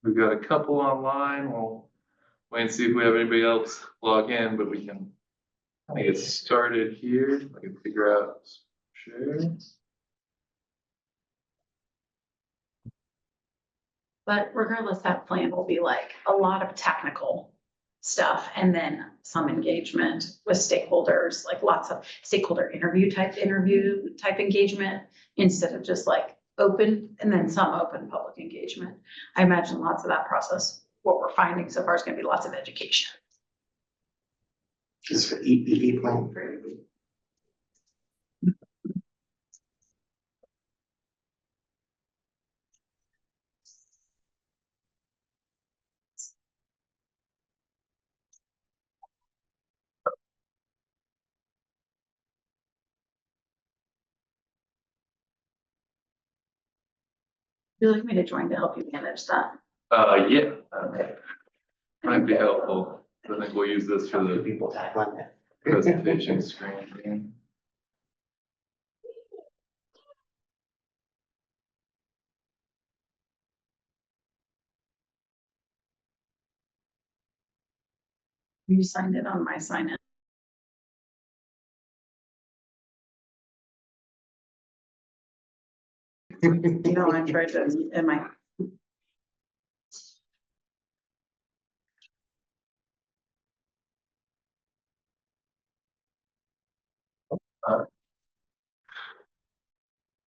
We've got a couple online. We'll wait and see if we have anybody else log in, but we can kind of get started here. I can figure out share. But regardless, that plan will be like a lot of technical stuff and then some engagement with stakeholders, like lots of stakeholder interview type engagement instead of just like open and then some open public engagement. I imagine lots of that process, what we're finding so far is going to be lots of education. Just for EPP plan. Would you like me to join to help you manage that? Yeah, Okay. might be helpful. I think we'll use this for How many the people tackling it? presentation screen. You signed it on my sign in. You know, I tried to, am I?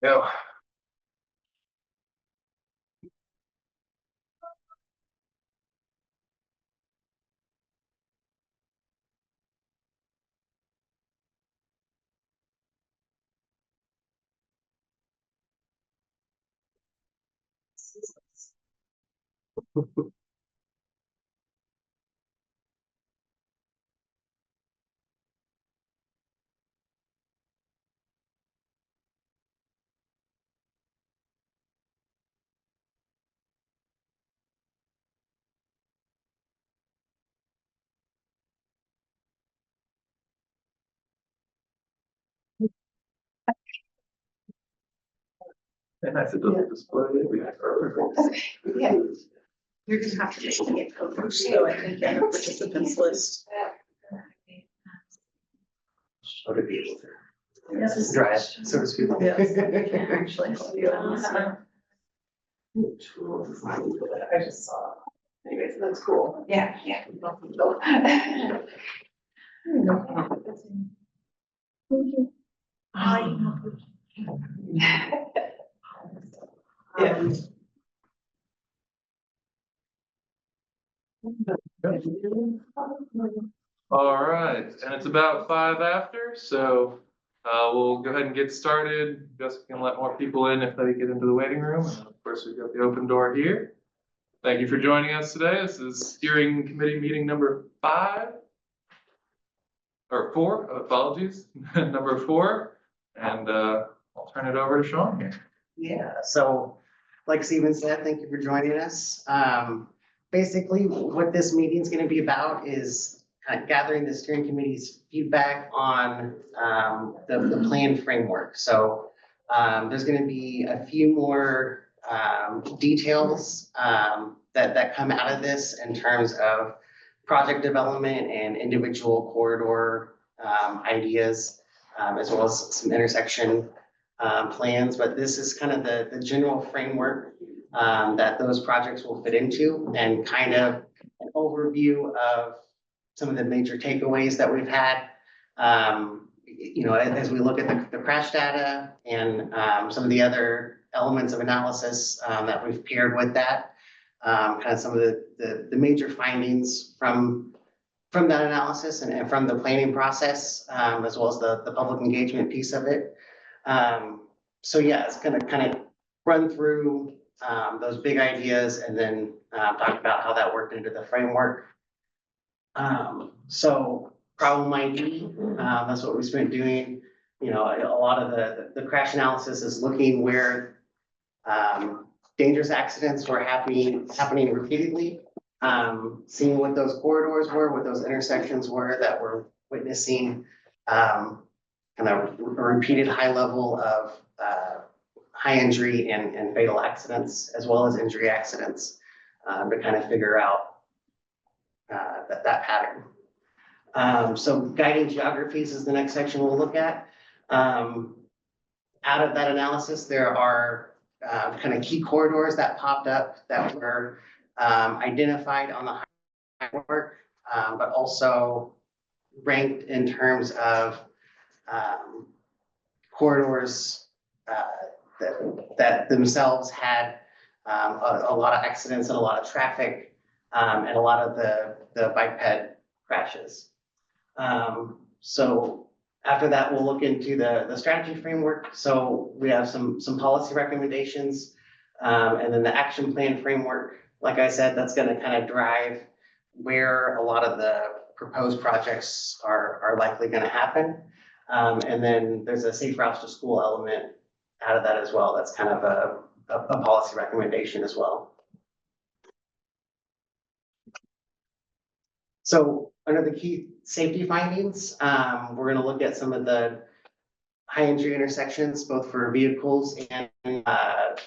Yeah. And nice it doesn't display it. Yeah. You're gonna have to make me a cover, so I think in the participants list. Or to be able to Yes. drive, so to speak. Yes, I can actually help you on this one. I just saw. Anyways, that's cool. Yeah, yeah. Yeah. All right, and it's about 5 after, so we'll go ahead and get started. Just can let more people in if they get into the waiting room. And of course, we've got the open door here. Thank you for joining us today. This is steering committee meeting number 5 or 4. Apologies, number 4. And I'll turn it over to Sean here. Yeah, so like Steven said, thank you for joining us. Basically, what this meeting is going to be about is kind of gathering the steering committee's feedback on the plan framework. So there's going to be a few more details that come out of this in terms of project development and individual corridor ideas, as well as some intersection plans. But this is kind of the general framework that those projects will fit into, and kind of an overview of some of the major takeaways that we've had. You know, as we look at the crash data and some of the other elements of analysis that we've paired with that, kind of some of the major findings from that analysis and from the planning process, as well as the public engagement piece of it. So yeah, it's gonna kind of run through those big ideas and then talk about how that worked into the framework. So problem ID, that's what we spent doing. You know, a lot of the crash analysis is looking where dangerous accidents were happening repeatedly, seeing what those corridors were, what those intersections were that were witnessing kind of a repeated high level of high injury and fatal accidents, as well as injury accidents. to kind of figure out that pattern. So guiding geographies is the next section we'll look at. Out of that analysis, there are kind of key corridors that popped up that were identified on the work, but also ranked in terms of corridors that themselves had a lot of accidents and a lot of traffic and a lot of the bike ped crashes. So after that, we'll look into the strategy framework. So we have some policy recommendations and then the action plan framework. Like I said, that's going to kind of drive where a lot of the proposed projects are likely going to happen. And then there's a safe routes to school element out of that as well. That's kind of a policy recommendation as well. So under the key safety findings, we're going to look at some of the high injury intersections, both for vehicles and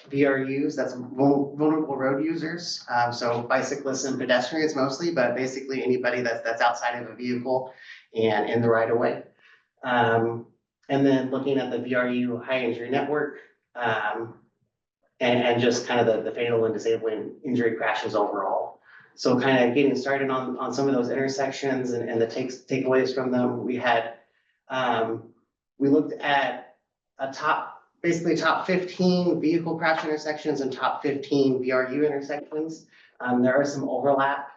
VRUs, that's vulnerable road users. So bicyclists and pedestrians mostly, but basically anybody that's outside of a vehicle and in the right of way. And then looking at the VRU high injury network and just kind of the fatal and disabling injury crashes overall. So kind of getting started on some of those intersections and the takeaways from them. We had, we looked at basically top 15 vehicle crash intersections and top 15 VRU intersections. There are some overlap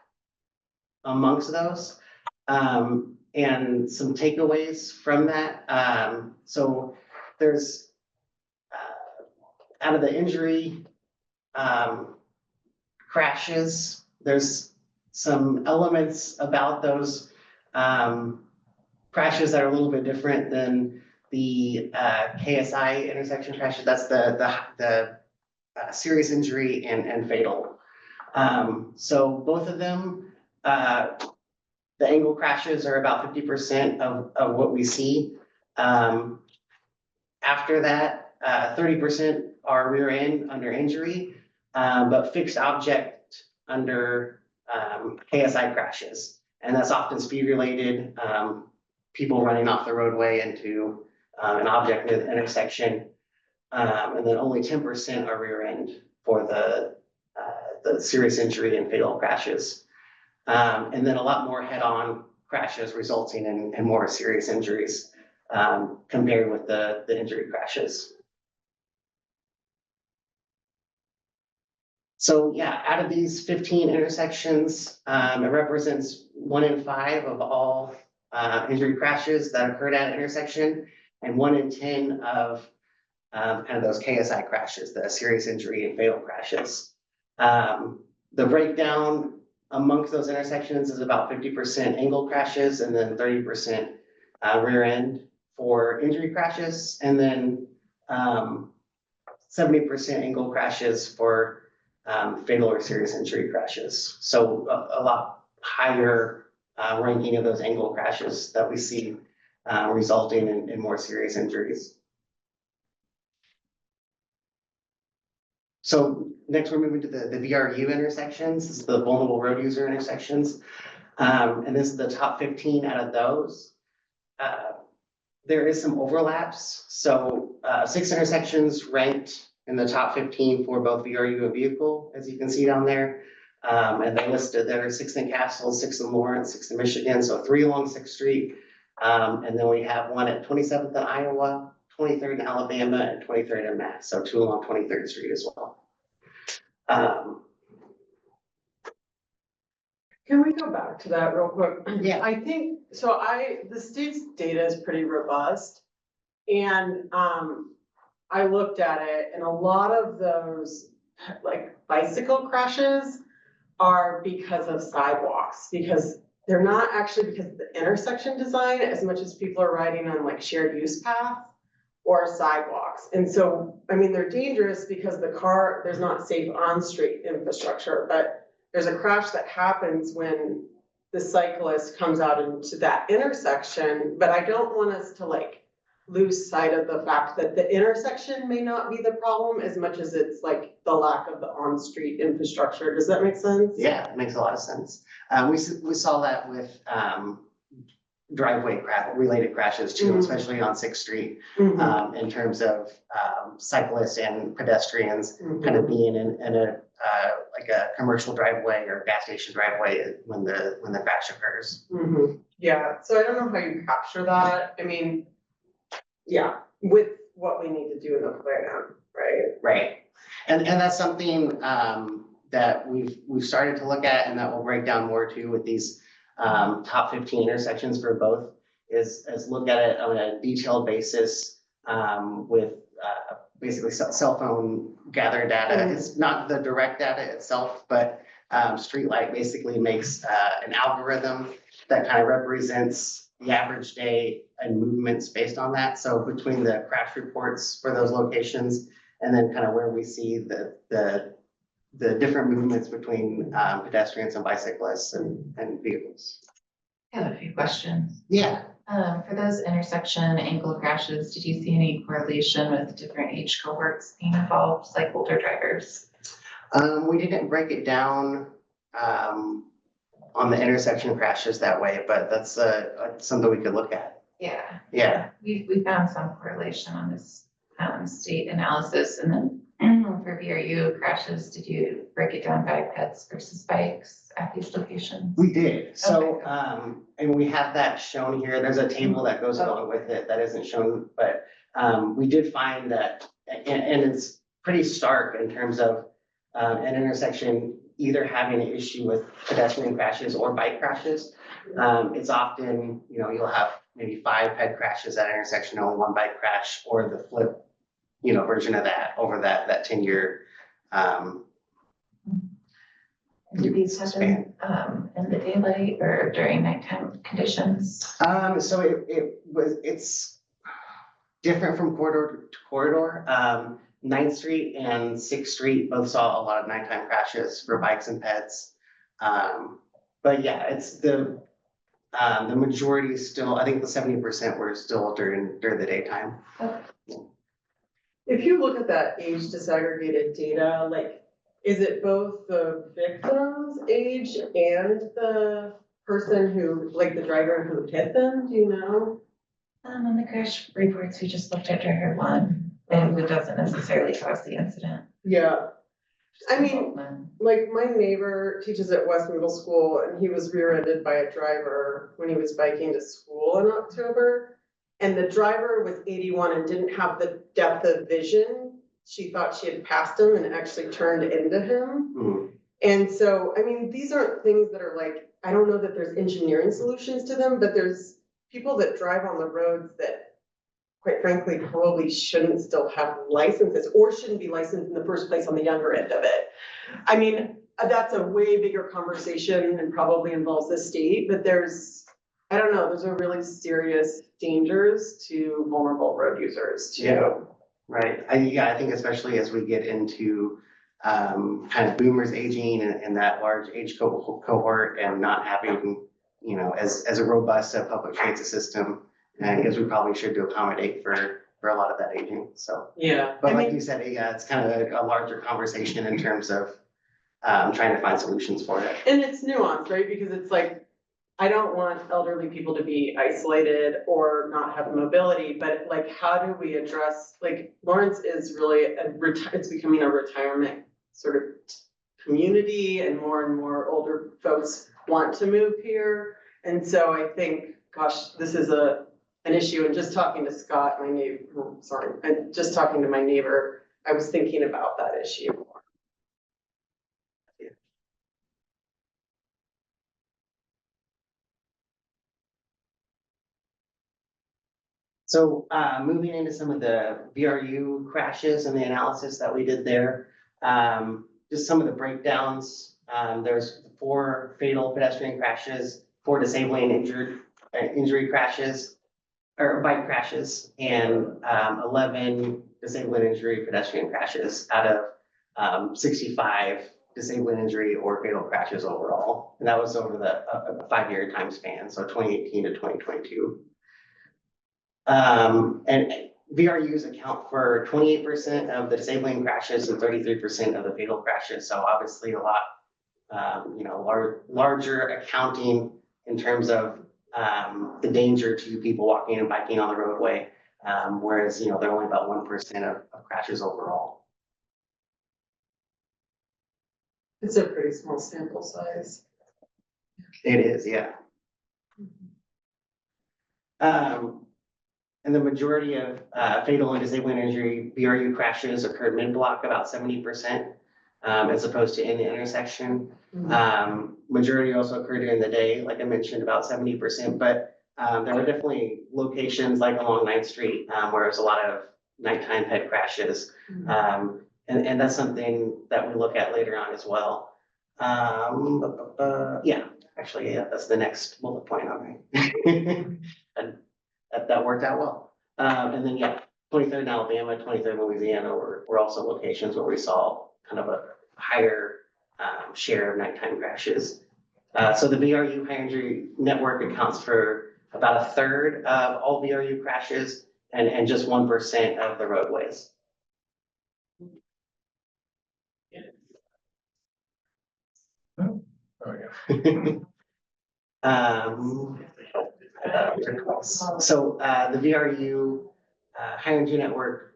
amongst those and some takeaways from that. So there's out of the injury crashes, there's some elements about those crashes that are a little bit different than the KSI intersection crashes. That's the serious injury and fatal. So both of them, the angle crashes are about 50% of what we see. After that, 30% are rear end under injury, but fixed object under KSI crashes. And that's often speed related, people running off the roadway into an object near the intersection. And then only 10% are rear end for the serious injury and fatal crashes. And then a lot more head-on crashes resulting in more serious injuries compared with the injury crashes. So yeah, out of these 15 intersections, it represents 1 in 5 of all injury crashes that occurred at an intersection, and 1 in 10 of kind of those KSI crashes, the serious injury and fatal crashes. The breakdown amongst those intersections is about 50% angle crashes and then 30% rear end for injury crashes, and then 70% angle crashes for fatal or serious injury crashes. So a lot higher ranking of those angle crashes that we see resulting in more serious injuries. So next we're moving to the VRU intersections. This is the vulnerable road user intersections. And this is the top 15 out of those. There is some overlaps. So 6 intersections ranked in the top 15 for both VRU and vehicle, as you can see down there. And they listed there are 6 in Castle, 6 in Lawrence, 6 in Michigan, so 3 along 6th Street. And then we have 1 at 27th in Iowa, 23rd in Alabama, and 23rd in Mass, so 2 along 23rd Street as well. Can we go back to that real quick? Yeah. I think, so the state's data is pretty robust. And I looked at it and a lot of those like bicycle crashes are because of sidewalks, because they're not actually because of the intersection design as much as people are riding on like shared use paths or sidewalks. And so, I mean, they're dangerous because there's not safe on-street infrastructure, but there's a crash that happens when the cyclist comes out into that intersection. But I don't want us to like lose sight of the fact that the intersection may not be the problem as much as it's like the lack of the on-street infrastructure. Does that make sense? Yeah, it makes a lot of sense. We saw that with, related crashes too, Mhm. especially on Sixth Street, Mhm. in terms of, cyclists and pedestrians Mhm. kind of being in a, like a commercial driveway or gas station driveway when the crash occurs. Mhm. Yeah, so I don't know how you capture that. I mean, yeah, with what we need to do in the plan, right? Right, and that's something, that we've started to look at and that we'll break down more too with these, top 15 intersections for both, is look at it on a detailed basis, with, basically cell phone gathered data. Mhm. It's not the direct data itself, but, Streetlight basically makes, an algorithm that kind of represents the average day and movements based on that. So between the crash reports for those locations and then kind of where we see the different movements between, pedestrians and bicyclists and vehicles. I have a few questions. Yeah, For those intersection ankle crashes, did you see any correlation with different age cohorts being involved, like older drivers? we didn't break it down, on the intersection crashes that way, but that's, something we could look at. Yeah. Yeah. We found some correlation on this state analysis, and then for VRU crashes, did you break it down by pets versus bikes at these locations? We did, so, Okay. and we have that shown here, there's a table that goes along with it that isn't shown, but, we did find that, and it's pretty stark in terms of, an intersection either having an issue with pedestrian crashes or bike crashes. It's often, you'll have maybe 5 ped crashes at an intersection, only 1 bike crash, or the flip, version of that over that 10-year, And do these happen in the daylight or during nighttime conditions? So it's different from corridor to corridor. 9th Street and 6th Street both saw a lot of nighttime crashes for bikes and peds. But yeah, it's the majority is still, I think the 70% were still during the daytime. If you look at that age disaggregated data, like, is it both the victim's age and the person who, like the driver who hit them, do you know? On the crash reports, we just looked at driver 1, and it doesn't necessarily cause the incident. Yeah, I mean, like my neighbor teaches at West Middle School and he was rear-ended by a driver when he was biking to school in October. And the driver was 81 and didn't have the depth of vision. She thought she had passed him and actually turned into him. Mhm. And so, I mean, these aren't things that are like, I don't know that there's engineering solutions to them, but there's people that drive on the roads that quite frankly, probably shouldn't still have licenses or shouldn't be licensed in the first place on the younger end of it. I mean, that's a way bigger conversation and probably involves the state, but I don't know, those are really serious dangers to vulnerable road users too. Yeah. Right, I think especially as we get into, kind of boomers aging and that large age cohort and not having, as a robust public transit system, because we probably should to accommodate for a lot of that aging, so. Yeah. But like you said, yeah, it's kind of a larger conversation in terms of, trying to find solutions for it. And it's nuanced, right? Because it's like, I don't want elderly people to be isolated or not have mobility, but like, how do we address, like, Lawrence is really, it's becoming a retirement sort of community and more older folks want to move here. And so I think, gosh, this is an issue. And just talking to Scott, and just talking to my neighbor, I was thinking about that issue. So, moving into some of the VRU crashes and the analysis that we did there, just some of the breakdowns. There's 4 fatal pedestrian crashes, 4 disabling injury crashes, or bike crashes, and 11 disabling injury pedestrian crashes out of 65 disabling injury or fatal crashes overall. And that was over the 5-year time span, so 2018 to 2022. And VRUs account for 28% of the disabling crashes and 33% of the fatal crashes. So obviously a lot, larger accounting in terms of the danger to people walking and biking on the roadway. Whereas, they're only about 1% of crashes overall. It's a pretty small sample size. It is, yeah. And the majority of fatal and disabling injury VRU crashes occurred mid-block, about 70%, as opposed to in the intersection. Majority also occurred during the day, like I mentioned, about 70%, but there were definitely locations like along 9th Street where there's a lot of nighttime type crashes. And that's something that we look at later on as well. Yeah, actually, yeah, that's the next bullet point on me. And that worked out well. And then, yeah, 23rd in Alabama, 23rd in Louisiana were also locations where we saw kind of a higher share of nighttime crashes. So the VRU high injury network accounts for about a third of all VRU crashes and just 1% of the roadways. Oh, there we go. So the VRU high energy network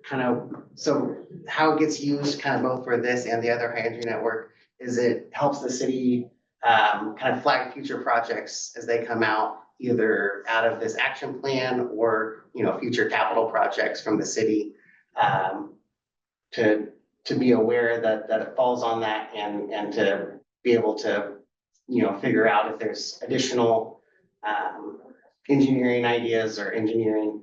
so how it gets used kind of both for this and the other high energy network is it helps the city kind of flag future projects as they come out, either out of this action plan or, future capital projects from the city, to be aware that it falls on that and to be able to, figure out if there's additional engineering ideas or engineering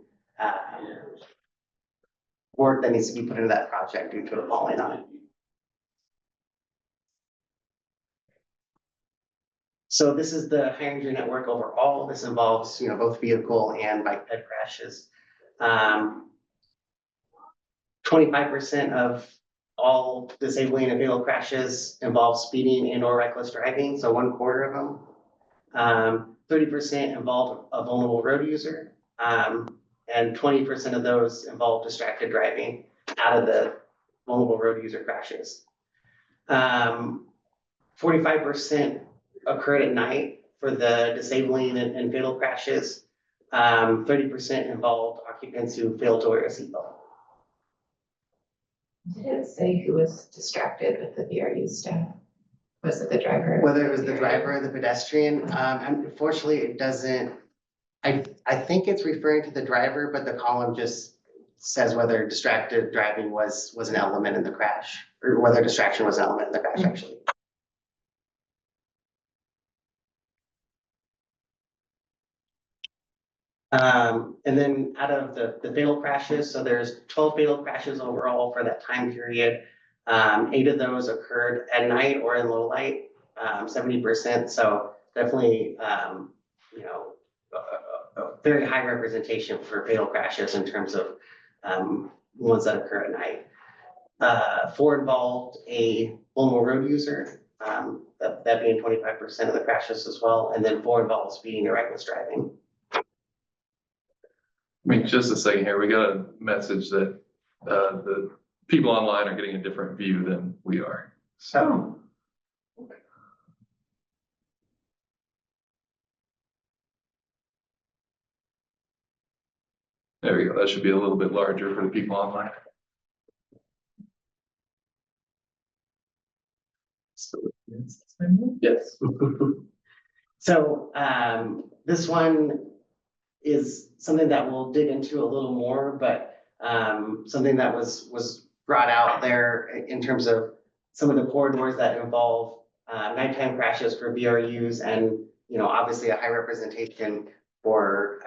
work that needs to be put into that project due to it falling on it. So this is the high energy network overall. This involves, both vehicle and bike ped crashes. 25% of all disabling and fatal crashes involve speeding and or reckless driving, so 1/4 of them. 30% involve a vulnerable road user, and 20% of those involve distracted driving out of the vulnerable road user crashes. 45% occurred at night for the disabling and fatal crashes. 30% involved occupants who failed to wear a seatbelt. Did it say who was distracted with the VRU staff? Was it the driver? Whether it was the driver or the pedestrian, unfortunately, it doesn't. I think it's referring to the driver, but the column just says whether distracted driving was an element in the crash, or whether distraction was an element in the crash, actually. And then out of the fatal crashes, so there's 12 fatal crashes overall for that time period. 8 of those occurred at night or in low light, 70%. So definitely, a very high representation for fatal crashes in terms of ones that occur at night. 4 involved a vulnerable road user, that being 25% of the crashes as well. And then 4 involved speeding or reckless driving. I mean, just a second here, we got a message that the people online are getting a different view than we are. So. There we go. That should be a little bit larger for the people online. So, yes. So this one is something that we'll dig into a little more, but something that was brought out there in terms of some of the corridors that involve nighttime crashes for VRUs and, obviously a high representation for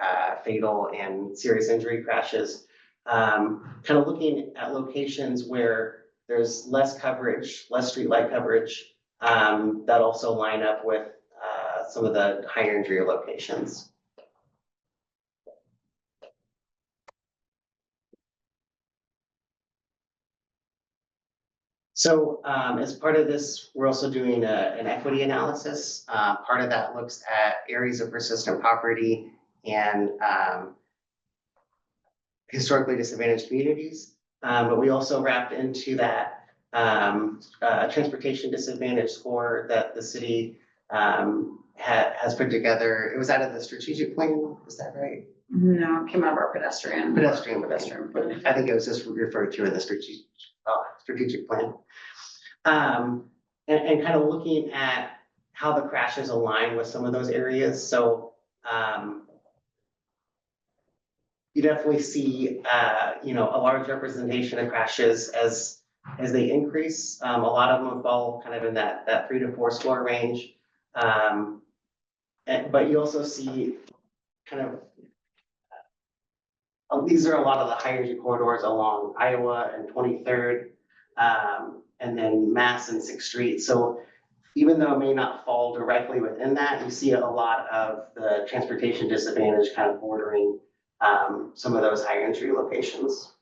fatal and serious injury crashes. Kind of looking at locations where there's less coverage, less streetlight coverage, that also line up with some of the higher injury locations. So as part of this, we're also doing an equity analysis. Part of that looks at areas of persistent poverty and historically disadvantaged communities. But we also wrapped into that a transportation disadvantage score that the city has put together. It was out of the strategic plan, is that right? No, came out of our pedestrian. Pedestrian. Pedestrian. I think it was just referred to in the strategic plan. And kind of looking at how the crashes align with some of those areas. So, you definitely see, you know, a large representation of crashes as they increase. A lot of them fall kind of in that 3 to 4 score range. But you also see kind of, these are a lot of the high energy corridors along Iowa and 23rd, and then Mass and 6th Street. So even though it may not fall directly within that, you see a lot of the transportation disadvantage kind of bordering some of those high entry locations.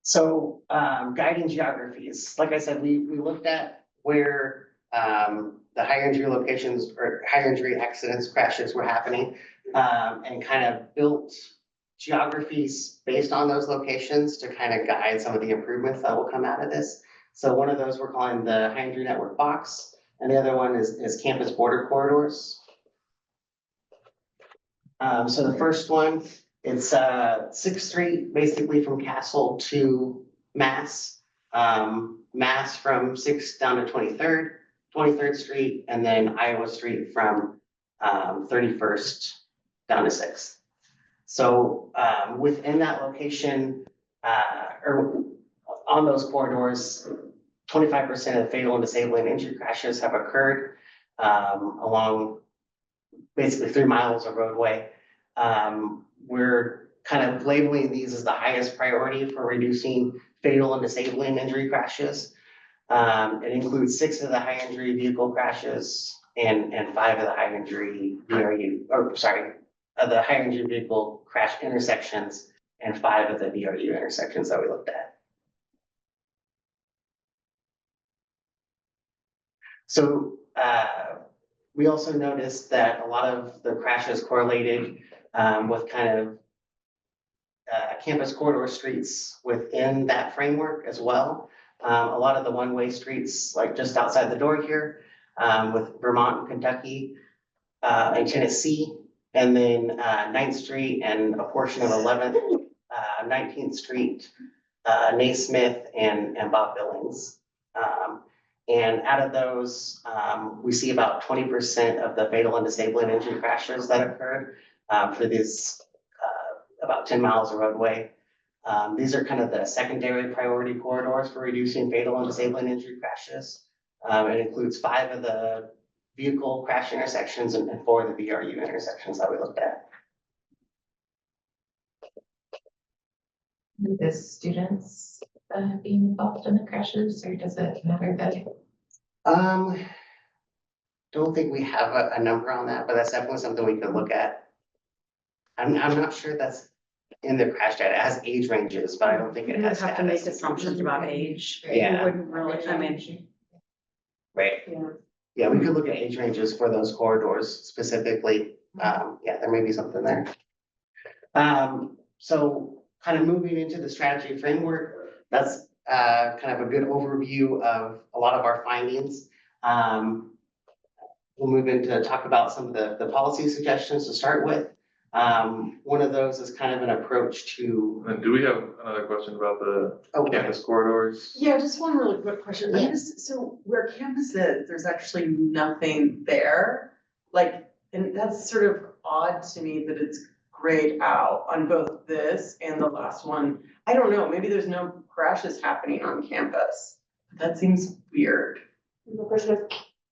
So guiding geographies, like I said, we looked at where the high injury locations or high injury accidents, crashes were happening, and kind of built geographies based on those locations to kind of guide some of the improvements that will come out of this. So one of those we're calling the high injury network box, and the other one is campus border corridors. So the first one, it's 6th Street, basically from Castle to Mass. Mass from 6th down to 23rd Street, and then Iowa Street from 31st down to 6th. So within that location, or on those corridors, 25% of fatal and disabling injury crashes have occurred along basically 3 miles of roadway. We're kind of labeling these as the highest priority for reducing fatal and disabling injury crashes. It includes 6 of the high injury vehicle crashes and 5 of the high injury the high injury vehicle crash intersections and 5 of the VRU intersections that we looked at. So we also noticed that a lot of the crashes correlated with kind of campus corridor streets within that framework as well. A lot of the one-way streets, like just outside the door here, with Vermont and Kentucky and Tennessee, and then 9th Street and a portion of 11th, 19th Street, Naismith and Bob Billings. And out of those, we see about 20% of the fatal and disabling injury crashes that occurred for these about 10 miles of roadway. These are kind of the secondary priority corridors for reducing fatal and disabling injury crashes. It includes 5 of the vehicle crash intersections and 4 of the VRU intersections that we looked at. The students being involved in the crashes, or does it matter that? Don't think we have a number on that, but that's definitely something we could look at. I'm not sure that's in the crash data. It has age ranges, but I don't think it You would has have to make status. assumptions about age. Yeah. You wouldn't really, I mean, Right. Yeah, we could look at age ranges for those corridors specifically. Yeah, there may be something there. So kind of moving into the strategy framework, that's kind of a good overview of a lot of our findings. We'll move into talk about some of the policy suggestions to start with. One of those is kind of an approach to. And do we have another question about the Okay. campus corridors? Yeah, just one really quick question. Yeah. So where campus is, there's actually nothing there. Like, and that's sort of odd to me that it's grayed out on both this and the last one. I don't know, maybe there's no crashes happening on campus. That seems weird. There's no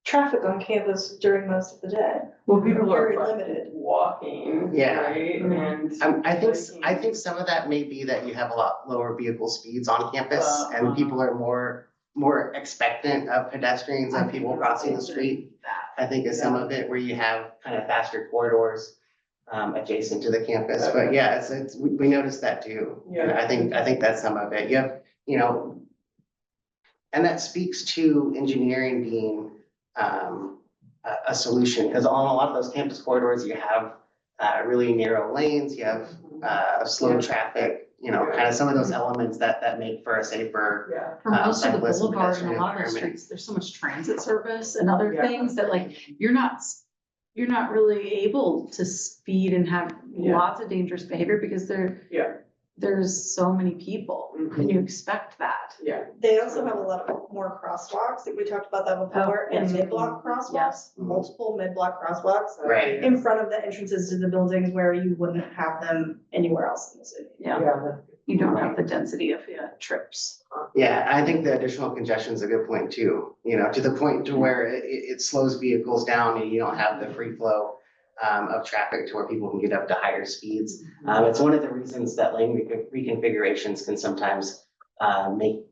traffic on campus during most of the day. Well, people are Very like, limited. walking, Yeah. right? And. I think some of that may be that you have a lot lower vehicle speeds on campus and people are more expectant of pedestrians and people crossing the street. I think is some of it where you have kind of faster corridors adjacent to the campus, but yeah, we noticed that too. And I think that's some of it. You have, you know, and that speaks to engineering being a solution, because on a lot of those campus corridors, you have really narrow lanes, you have slow traffic, you know, kind of some of those elements that make for a safer. Yeah. For most of the cyclist and boulevard and a pedestrian lot of the environment. streets, there's so much transit service and other Yeah. things that like, you're not really able to speed and have Yeah. lots of dangerous behavior because Yeah. there's so many people and you expect that. Yeah. They also have a lot of more crosswalks, like we talked about that before, and yes. mid-block crosswalks, Yes. multiple mid-block crosswalks. Right. In front of the entrances to the buildings where you wouldn't have them anywhere else in the city. Yeah, you don't have the density of trips. Yeah, I think the additional congestion is a good point too, you know, to the point to where it slows vehicles down and you don't have the free flow of traffic to where people can get up to higher speeds. It's one of the reasons that lane reconfigurations can sometimes make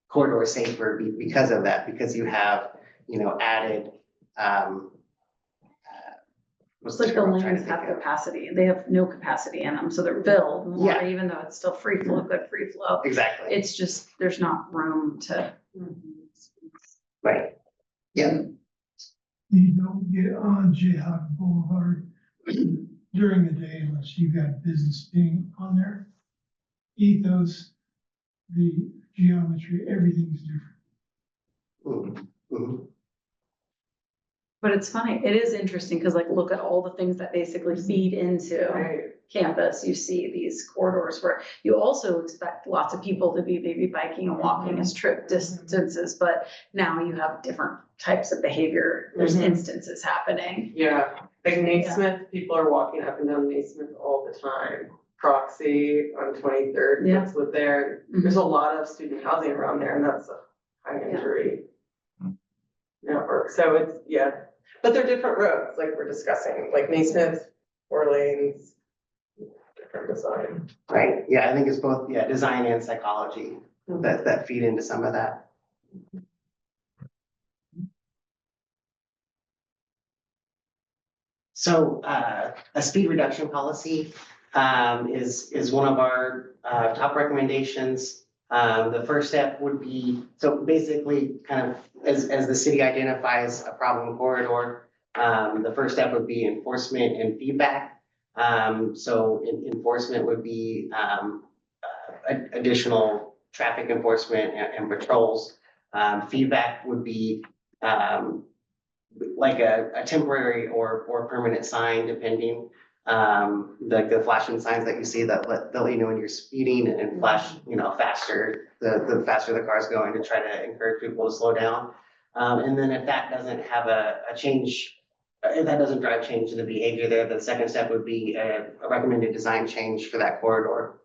corridors safer because of that, because you have, you know, added what's It's like the term I'm trying to lanes have think of? capacity, they have no capacity in them, so they're filled more, Yeah. even though it's still free flow, good free flow. Exactly, It's just, there's not room to. right. Yeah, You don't get on Jayhawk Boulevard during the day unless you've got business being on there. Ethos, the geometry, everything's different. Mhm, mhm. But it's funny, it is interesting, because like, look at all the things that basically feed into Right. campus. You see these corridors where you also expect lots of people to be maybe biking and walking as trip distances, but now you have different types of behavior. There's Mhm. instances happening. Yeah, like Yeah. Naismith, people are walking up and down Naismith all the time. Proxy on 23rd, Yeah. kids live there. There's a lot of student housing around there and that's a high injury network. So it's, yeah, but they're different roads, like we're discussing, like Naismith, 4 lanes, different design. Right, yeah, I think it's both, yeah, design and psychology that feed into some of that. So, a speed reduction policy, is one of our, top recommendations. The first step would be, so basically, kind of, as the city identifies a problem corridor, the first step would be enforcement and feedback. So enforcement would be, additional traffic enforcement and patrols. Feedback would be, like a temporary or permanent sign, depending. Like the flashing signs that you see that let you know when you're speeding and flash, you know, faster, the faster the car's going, to try to encourage people to slow down. And then if that doesn't have a change, if that doesn't drive change in the behavior there, the second step would be a recommended design change for that corridor.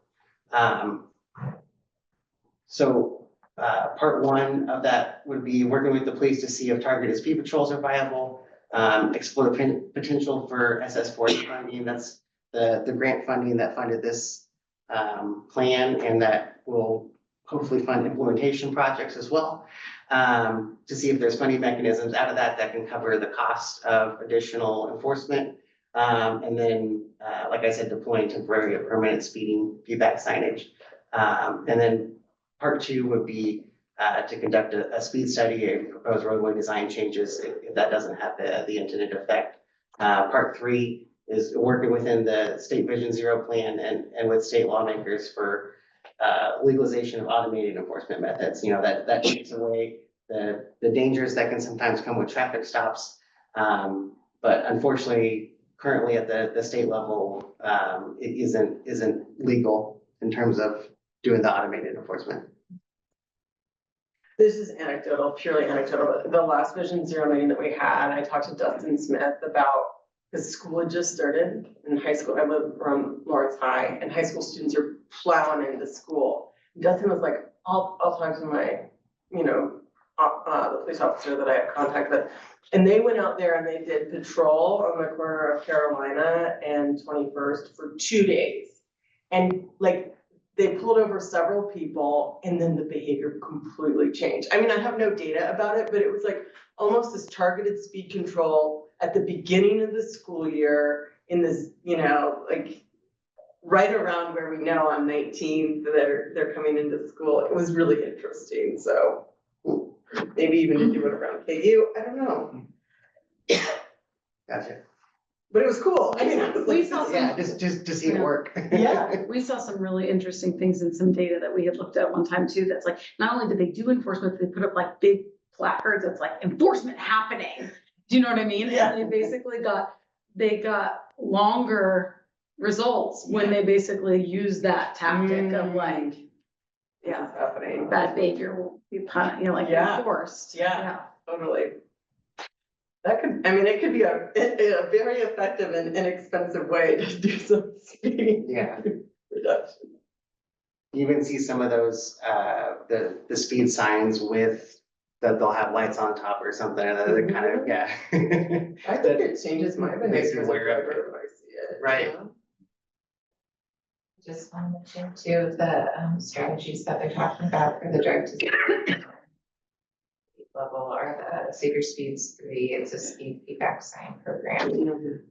So part one of that would be working with the police to see if targeted speed patrols are viable. Explore potential for SS40 funding. That's the grant funding that funded this plan, and that will hopefully fund implementation projects as well. To see if there's funding mechanisms out of that can cover the cost of additional enforcement. And then, like I said, deploying temporary or permanent speeding feedback signage. And then part two would be to conduct a speed study and propose roadway design changes if that doesn't have the intended effect. Part three is working within the State Vision Zero plan and with state lawmakers for legalization of automated enforcement methods. You know, that takes away the dangers that can sometimes come with traffic stops. But unfortunately, currently at the state level, it isn't legal in terms of doing the automated enforcement. This is anecdotal, purely anecdotal. The last Vision Zero meeting that we had, I talked to Dustin Smith about, because school had just started in high school. I live around Lawrence High, and high school students are plowing into school. Dustin was like, I'll talk to my, you know, the police officer that I have contact with. And they went out there and they did patrol on the corner of Carolina and 21st for 2 days. And like, they pulled over several people and then the behavior completely changed. I mean, I have no data about it, but it was like almost this targeted speed control at the beginning of the school year in this, you know, like right around where we know on 19th they're coming into school. It was really interesting. So maybe even to do it around KU, I don't know. Gotcha. But it was cool. I mean, I was We like, saw some- Yeah, just to see it Yeah. work. Yeah. We saw some really interesting things in some data that we had looked at one time too, that's like, not only did they do enforcement, but they put up like big placards that's like enforcement happening. Do you know what I mean? Yeah. And they basically they got longer results when they basically used that tactic of like, Yeah, it's happening. bad behavior will be like Yeah. enforced. Yeah. Totally. That could, I mean, it could be a very effective and inexpensive way to do some speed Yeah. reduction. You even see some of those, the speed signs with, that they'll have lights on top or something, and they're kind of, yeah. I think it changes my Makes behavior you as a aware of it. driver when I see it. Right. you know? Just want to mention too, the strategies that they're talking about for the drive to zero level are the Safer Speeds 3, it's a speed feedback sign program.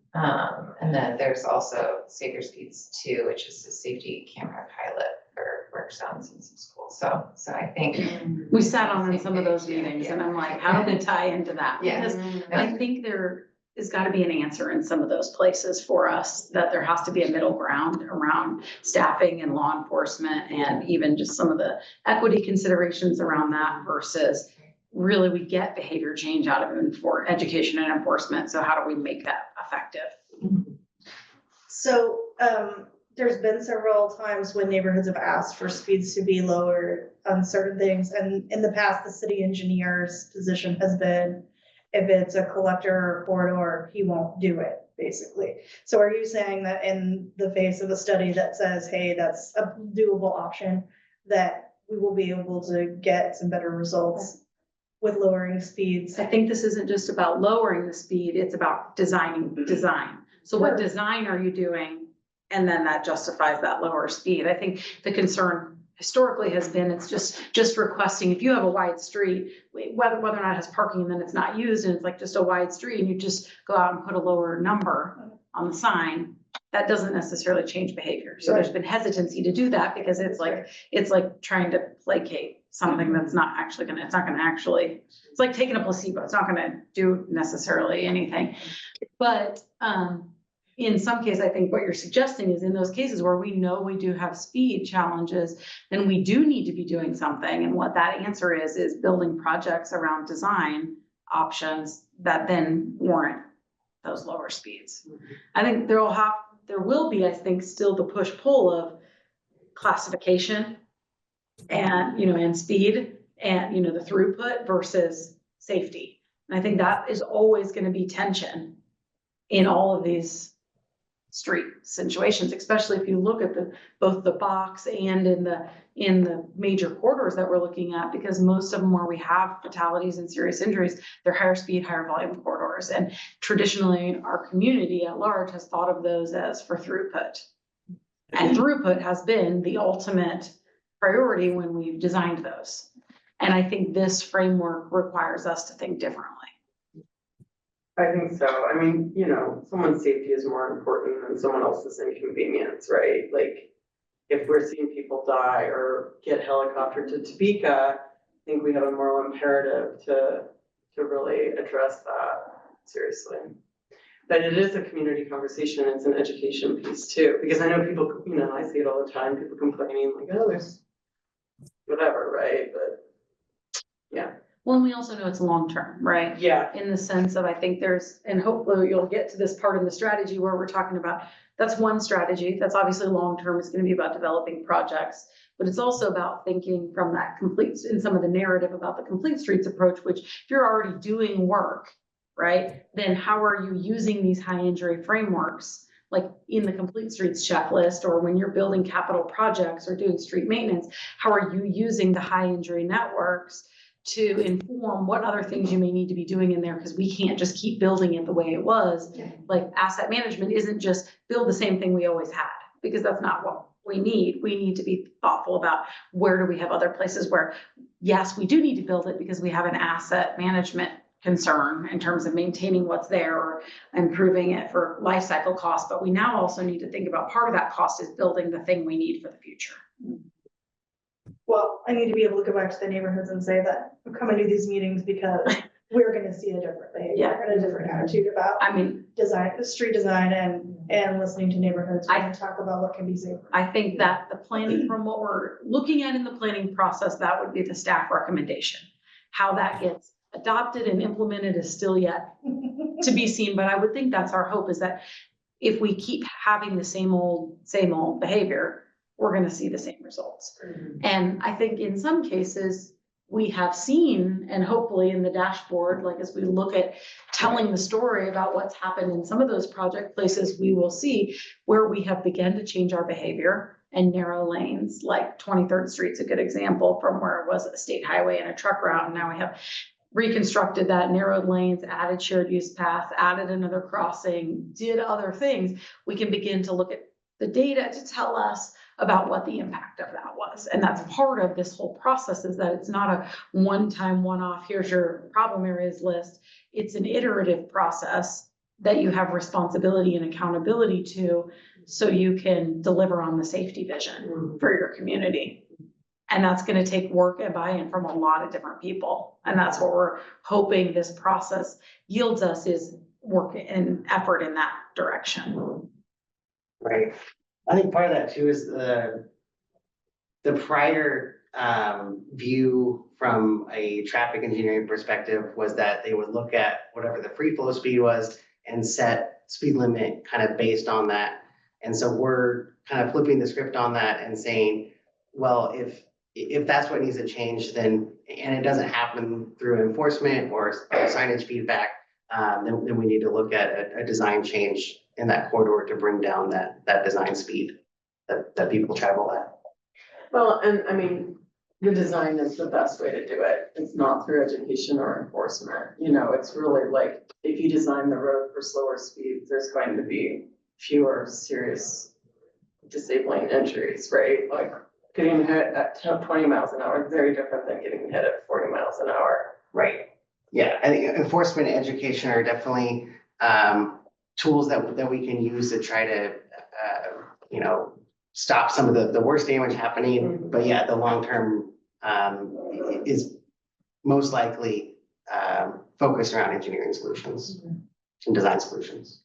And then there's also Safer Speeds 2, which is a safety camera pilot for work zones in some schools. So I think. We sat on in some of those meetings and I'm like, how do we tie into that? Yeah. Because I think there has got to be an answer in some of those places for us, that there has to be a middle ground around staffing and law enforcement and even just some of the equity considerations around that versus really we get behavior change out of it for education and enforcement. So how do we make that effective? So, there's been several times when neighborhoods have asked for speeds to be lowered on certain things, and in the past, the city engineer's position has been, if it's a collector or corridor, he won't do it, basically. So are you saying that in the face of a study that says, hey, that's a doable option, that we will be able to get some better results with lowering speeds? I think this isn't just about lowering the speed, it's about designing design. So what Sure. design are you doing? And then that justifies that lower speed. I think the concern historically has been, it's just requesting, if you have a wide street, whether or not it has parking and then it's not used and it's like just a wide street and you just go out and put a lower number on the sign, that doesn't necessarily change behavior. So there's been hesitancy to do that because it's like trying to placate something that's not actually gonna, it's like taking a placebo. It's not gonna do necessarily anything. But, in some cases, I think what you're suggesting is in those cases where we know we do have speed challenges, then we do need to be doing something. And what that answer is building projects around design options that then warrant those lower speeds. I think there will be, I think, still the push-pull of classification and, and speed and, the throughput versus safety. And I think that is always gonna be tension in all of these street situations, especially if you look at both the box and in the major corridors that we're looking at, because most of them where we have fatalities and serious injuries, they're higher speed, higher volume corridors. And traditionally, our community at large has thought of those as for throughput. And throughput has been the ultimate priority when we've designed those. And I think this framework requires us to think differently. I think so. I mean, someone's safety is more important than someone else's inconvenience, right? Like, if we're seeing people die or get helicoptered to Topeka, I think we have a moral imperative to really address that seriously. But it is a community conversation. It's an education piece too, because I know people, I see it all the time, people complaining like, oh, there's whatever, right? But yeah. Well, and we also know it's long-term, right? Yeah. In the sense of, I think and hopefully you'll get to this part in the strategy where we're talking about, that's one strategy. That's obviously long-term. It's going to be about developing projects, but it's also about thinking from that in some of the narrative about the complete streets approach, which if you're already doing work, right, then how are you using these high injury frameworks, like in the complete streets checklist, or when you're building capital projects or doing street maintenance, how are you using the high injury networks to inform what other things you may need to be doing in there, because we can't just keep building it the way it was. Like asset management isn't just build the same thing we always had, because that's not what we need. We need to be thoughtful about where do we have other places where, yes, we do need to build it because we have an asset management concern in terms of maintaining what's there or improving it for life cycle costs. But we now also need to think about part of that cost is building the thing we need for the future. Well, I need to be able to go back to the neighborhoods and say that I'm coming to these meetings because we're gonna see a different behavior Yeah. and a different attitude about I mean, design, street design and listening to neighborhoods when we talk about what can be safer. I think that the planning, from what we're looking at in the planning process, that would be the staff recommendation. How that gets adopted and implemented is still yet to be seen, but I would think that's our hope, is that if we keep having the same old behavior, we're gonna see the same results. And I think in some cases, we have seen, and hopefully in the dashboard, like as we look at telling the story about what's happened in some of those project places, we will see where we have begun to change our behavior and narrow lanes, like 23rd Street's a good example, from where it was a state highway and a truck route, and now we have reconstructed that, narrowed lanes, added shared use path, added another crossing, did other things. We can begin to look at the data to tell us about what the impact of that was. And that's part of this whole process, is that it's not a one-time, one-off, here's your problem areas list. It's an iterative process that you have responsibility and accountability to, so you can deliver on the safety vision for your community. And that's gonna take work and buy-in from a lot of different people. And that's what we're hoping this process yields us, is work and effort in that direction. Right. I think part of that too is the prior view from a traffic engineering perspective was that they would look at whatever the free flow speed was and set speed limit kind of based on that. And so we're kind of flipping the script on that and saying, well, if that's what needs to change, then, and it doesn't happen through enforcement or signage feedback, then we need to look at a design change in that corridor to bring down that design speed that people travel at. Well, and I mean, the design is the best way to do it. It's not through education or enforcement. You know, it's really like, if you design the road for slower speeds, there's going to be fewer serious disabling injuries, right? Like getting hit at 20 miles an hour is very different than getting hit at 40 miles an hour. Right. Yeah, I think enforcement and education are definitely tools that we can use to try to, stop some of the worst damage happening. But yeah, the long term is most likely focused around engineering solutions and design solutions.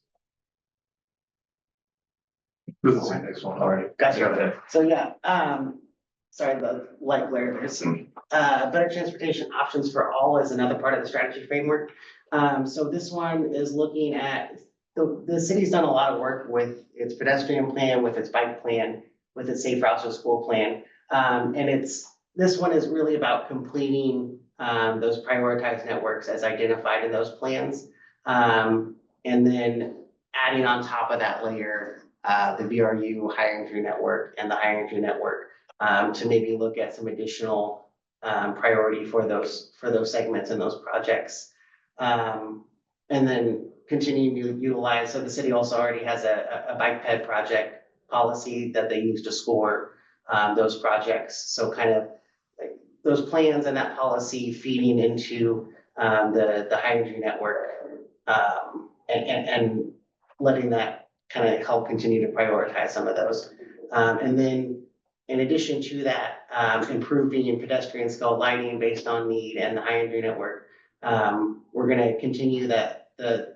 This is the next one already. Gotcha. So yeah, sorry, the light glare, there's some, better transportation options for all is another part of the strategy framework. So this one is looking at, the city's done a lot of work with its pedestrian plan, with its bike plan, with its safe routes to school plan. And this one is really about completing those prioritized networks as identified in those plans. And then adding on top of that layer, the VRU higher entry network and the higher entry network, to maybe look at some additional priority for those segments and those projects. And then continue to utilize, so the city also already has a bike ped project policy that they use to score those projects. So kind of like those plans and that policy feeding into the high energy network, and letting that kind of help continue to prioritize some of those. And then in addition to that, improving in pedestrian scale lighting based on need and the high energy network, we're gonna continue the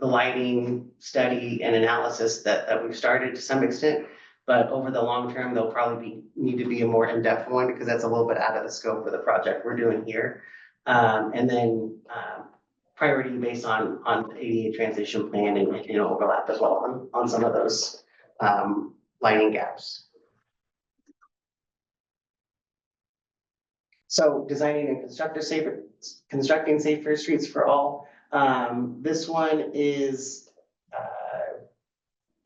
lighting study and analysis that we've started to some extent, but over the long term, there'll probably need to be a more in-depth one, because that's a little bit out of the scope of the project we're doing here. And then priority based on ADA transition plan and overlap as well on some of those lighting gaps. So designing and constructing safer streets for all. This one is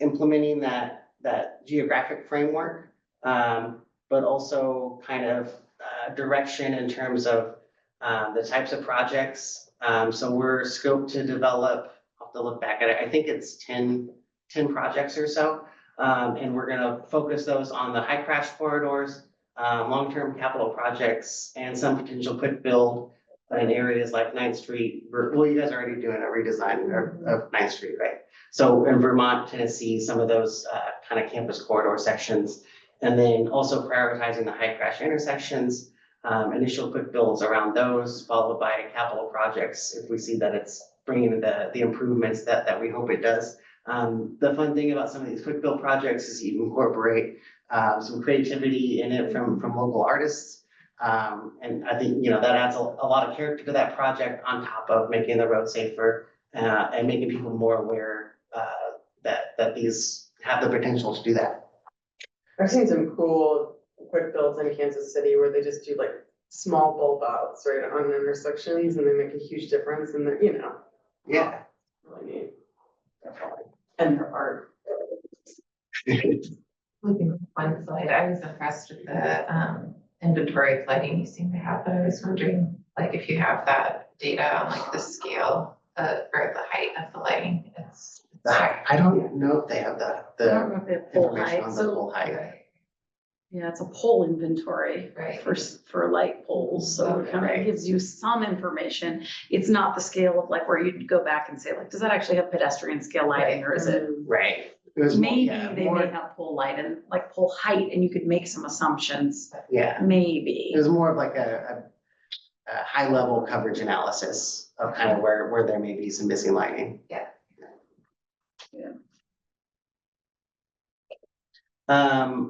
implementing that geographic framework, but also kind of direction in terms of the types of projects. So we're scoped to develop, I'll have to look back at it, I think it's 10 projects or so. And we're gonna focus those on the high crash corridors, long-term capital projects, and some potential quick build in areas like 9th Street. Well, you guys are already doing a redesign of 9th Street, right? So in Vermont, Tennessee, some of those kind of campus corridor sections, and then also prioritizing the high crash intersections, initial quick builds around those, followed by capital projects if we see that it's bringing the improvements that we hope it does. The fun thing about some of these quick build projects is you incorporate some creativity in it from local artists. And I think, that adds a lot of character to that project on top of making the road safer and making people more aware that these have the potential to do that. I've seen some cool quick builds in Kansas City where they just do like small bulb outs right on intersections and they make a huge difference and they're, Yeah. really neat. And their art. Looking at one slide, I was impressed with the inventory of lighting you seem to have, but I was wondering, like, if you have that data on like the scale or the height of the lighting, it's. I don't know if they have I don't know the if they have pole information height, on the so, pole height. yeah, it's a pole inventory Right. for light poles, so it kind Right. of gives you some information. It's not the scale of like where you'd go back and say like, does that actually have pedestrian scale lighting, or is it? Right. It was more- Maybe yeah, they more- may have pole light and like pole height, and you could make some assumptions, Yeah, maybe. it was more of like a high level coverage analysis of kind of where there may be some missing lighting. Yeah. Yeah.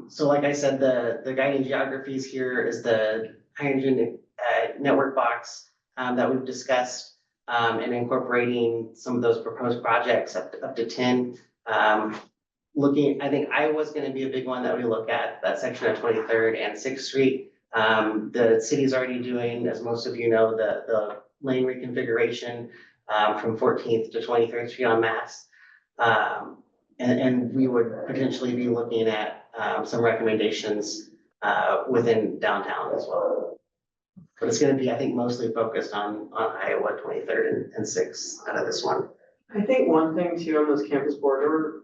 So like I said, the guiding geographies here is the hydrogen network box that we've discussed and incorporating some of those proposed projects up to 10. I think Iowa's gonna be a big one that we look at, that section of 23rd and 6th Street. The city's already doing, as most of you know, the lane reconfiguration from 14th to 23rd Street on Mass. And we would potentially be looking at some recommendations within downtown as well. But it's gonna be, I think, mostly focused on Iowa 23rd and 6th out of this one. I think one thing too on those campus border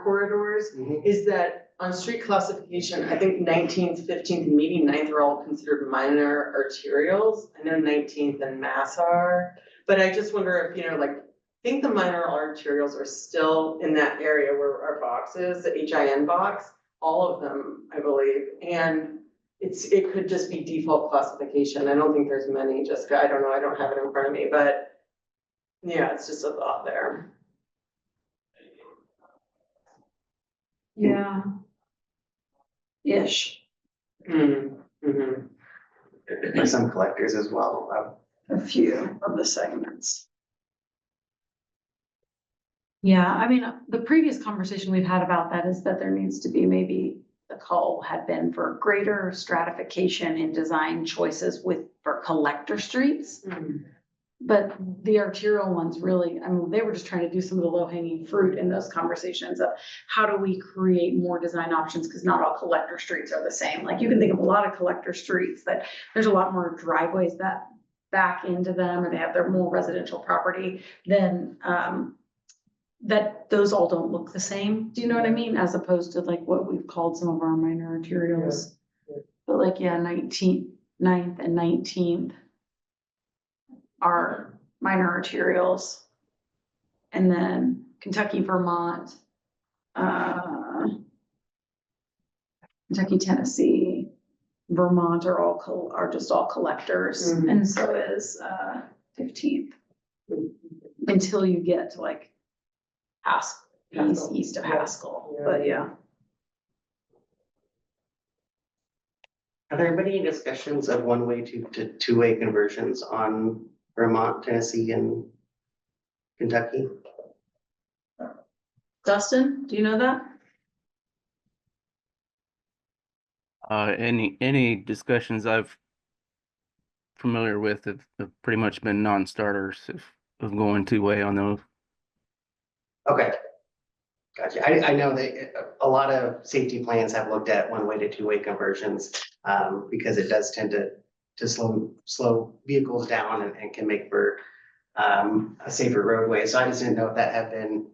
corridors is that on street classification, I think 19th, 15th, and maybe 9th are all considered minor arterials. I know 19th and Mass are, but I just wonder if, I think the minor arterials are still in that area where our box is, the HIN box, all of them, I believe. And it could just be default classification. I don't think there's many, Jessica, I don't know, I don't have it in front of me, but yeah, it's just a thought there. Yeah. Ish, Mm-hmm. For some collectors as well. a few of the segments. Yeah, I mean, the previous conversation we've had about that is that there needs to be, maybe the call had been for greater stratification in design choices for collector streets. But the arterial ones really, they were just trying to do some of the low hanging fruit in those conversations of how do we create more design options? Because not all collector streets are the same. Like you can think of a lot of collector streets that there's a lot more driveways that back into them, or they have their more residential property than, that those all don't look the same. Do you know what I mean? As opposed to like what we've called some of our minor arterials. But like, 9th and 19th. Are minor arterials. And then Kentucky, Vermont, Kentucky, Tennessee, Vermont are just all collectors. Mhm. And so is 15th. Until you get to like east of Haskell, but yeah. Are there any discussions of one-way to two-way conversions on Vermont, Tennessee, and Kentucky? Dustin, do you know that? Any discussions I've familiar with have pretty much been non-starters of going two-way on those. Okay. Gotcha. I know that a lot of safety plans have looked at one-way to two-way conversions because it does tend to slow vehicles down and can make for a safer roadway. So I just didn't know if that had been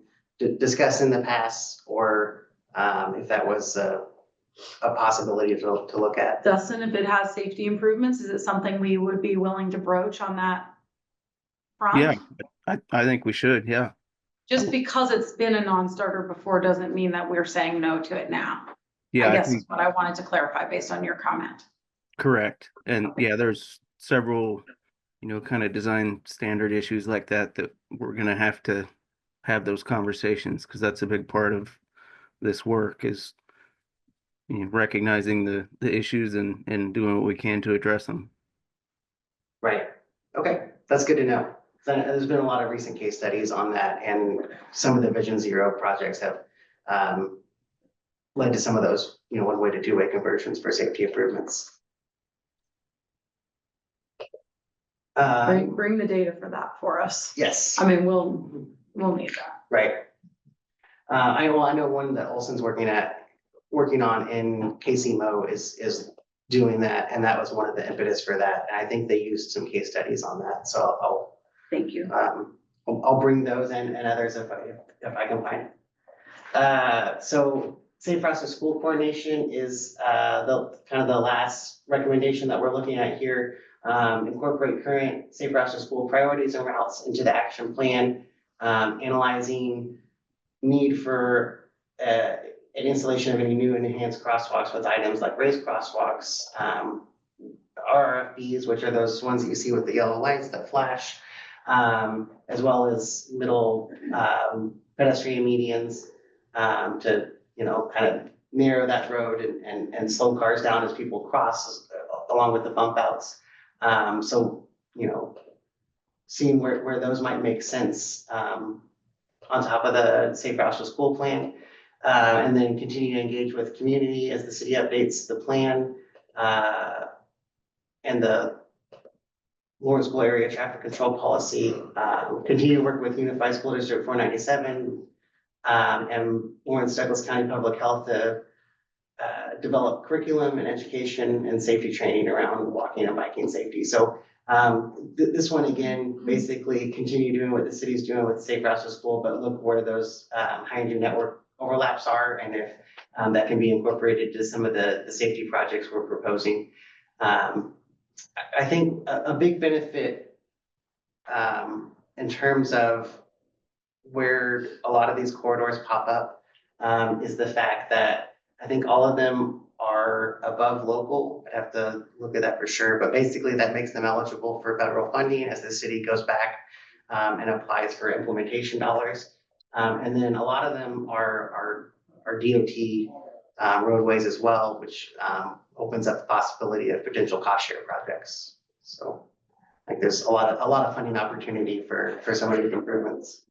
discussed in the past or if that was a possibility to look at. Dustin, if it has safety improvements, is it something we would be willing to broach on that front? Yeah, I think we should, yeah. Just because it's been a non-starter before doesn't mean that we're saying no to it now. Yeah, I I guess think is what I wanted to clarify based on your comment. correct. And yeah, there's several, kind of design standard issues like that we're gonna have to have those conversations because that's a big part of this work is recognizing the issues and doing what we can to address them. Right, okay, that's good to know. There's been a lot of recent case studies on that, and some of the Vision Zero projects have led to some of those, one-way to two-way conversions for safety improvements. Bring the data for that for us. Yes. I mean, we'll need that. Right. I know one that Olson's working on in KCMO is doing that, and that was one of the impetus for that. And I think they used some case studies on that, so Thank you. I'll bring those and others if I can find it. So Safe Routes to School coordination is the kind of the last recommendation that we're looking at here. Incorporate current Safe Routes to School priorities and routes into the action plan, analyzing need for an installation of any new and enhanced crosswalks with items like raised crosswalks, RFBs, which are those ones that you see with the yellow lights that flash, as well as middle pedestrian medians to kind of narrow that road and slow cars down as people cross along with the bump outs. So seeing where those might make sense on top of the Safe Routes to School plan, and then continue to engage with community as the city updates the plan and the Lawrenceville area traffic control policy. Continue to work with Unified School District 497 and Lawrence Douglas County Public Health to develop curriculum and education and safety training around walking and biking safety. So this one, again, basically continue doing what the city's doing with Safe Routes to School, but look where those high engine network overlaps are and if that can be incorporated to some of the safety projects we're proposing. I think a big benefit in terms of where a lot of these corridors pop up is the fact that I think all of them are above local. I'd have to look at that for sure, but basically that makes them eligible for federal funding as the city goes back and applies for implementation dollars. And then a lot of them are DOT roadways as well, which opens up the possibility of potential cost share projects. So like there's a lot of funding opportunity for some of these improvements.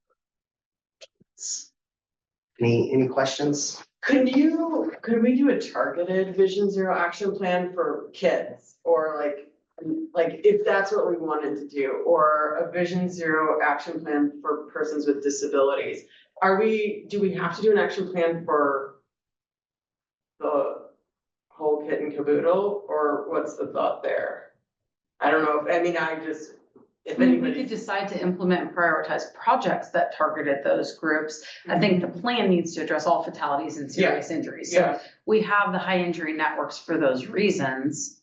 Any questions? Could we do a targeted Vision Zero action plan for kids or like if that's what we wanted to do, or a Vision Zero action plan for persons with disabilities? Do we have to do an action plan for the whole kit and caboodle, or what's the thought there? I don't know, if We anybody. could decide to implement and prioritize projects that targeted those groups. I think the plan needs to address all fatalities and serious injuries. So Yeah, we have the high injury networks for those reasons.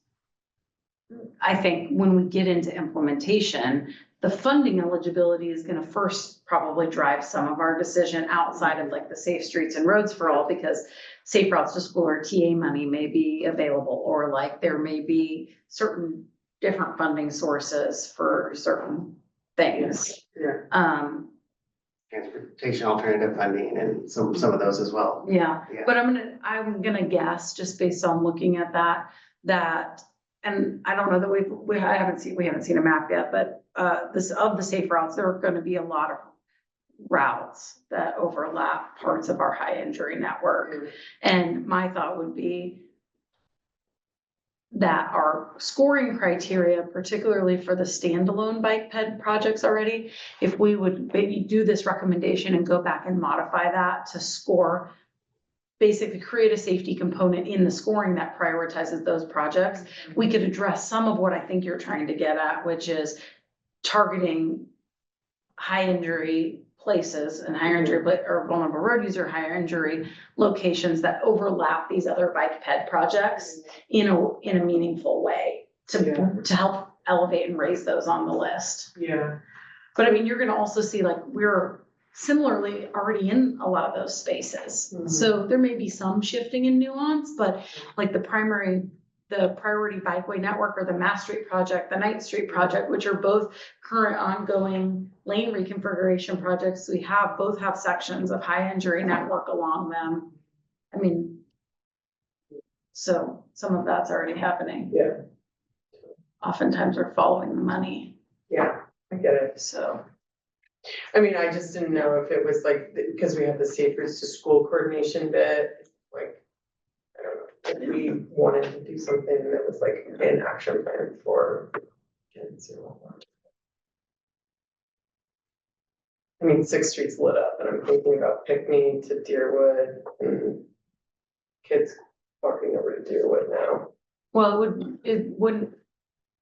I think when we get into implementation, the funding eligibility is gonna first probably drive some of our decision outside of like the Safe Streets and Roads for All, because Safe Routes to School or TA money may be available, or like there may be certain different funding sources for certain things. yeah. Transportation alternative funding and some of those as well. Yeah, Yeah. but I'm gonna guess, just based on looking at that, and I don't know that we haven't seen a map yet, but of the safe routes, there are gonna be a lot of routes that overlap parts of our high injury network. And my thought would be that our scoring criteria, particularly for the standalone bike ped projects already, if we would maybe do this recommendation and go back and modify that to score, basically create a safety component in the scoring that prioritizes those projects, we could address some of what I think you're trying to get at, which is targeting high injury places and higher injury or vulnerable road user, higher injury locations that overlap these other bike ped projects in a meaningful way to help elevate and raise those on the list. Yeah. But I mean, you're gonna also see like similarly already in a lot of those spaces. Mhm. So there may be some shifting in nuance, but like the priority bikeway network or the Mass Street project, the Ninth Street project, which are both current ongoing lane reconfiguration projects, both have sections of high injury network along them. I mean, so some of that's already happening. Yeah. Oftentimes we're following the money, Yeah, I get it. so. I mean, I just didn't know if it was like, because we have the safe routes to school coordination bit, like, I don't know, if we wanted to do something that was like an action plan for kids or whatnot. I mean, Sixth Street's lit up and I'm thinking about Pickney to Deerwood and kids walking over to Deerwood now. Well, it wouldn't,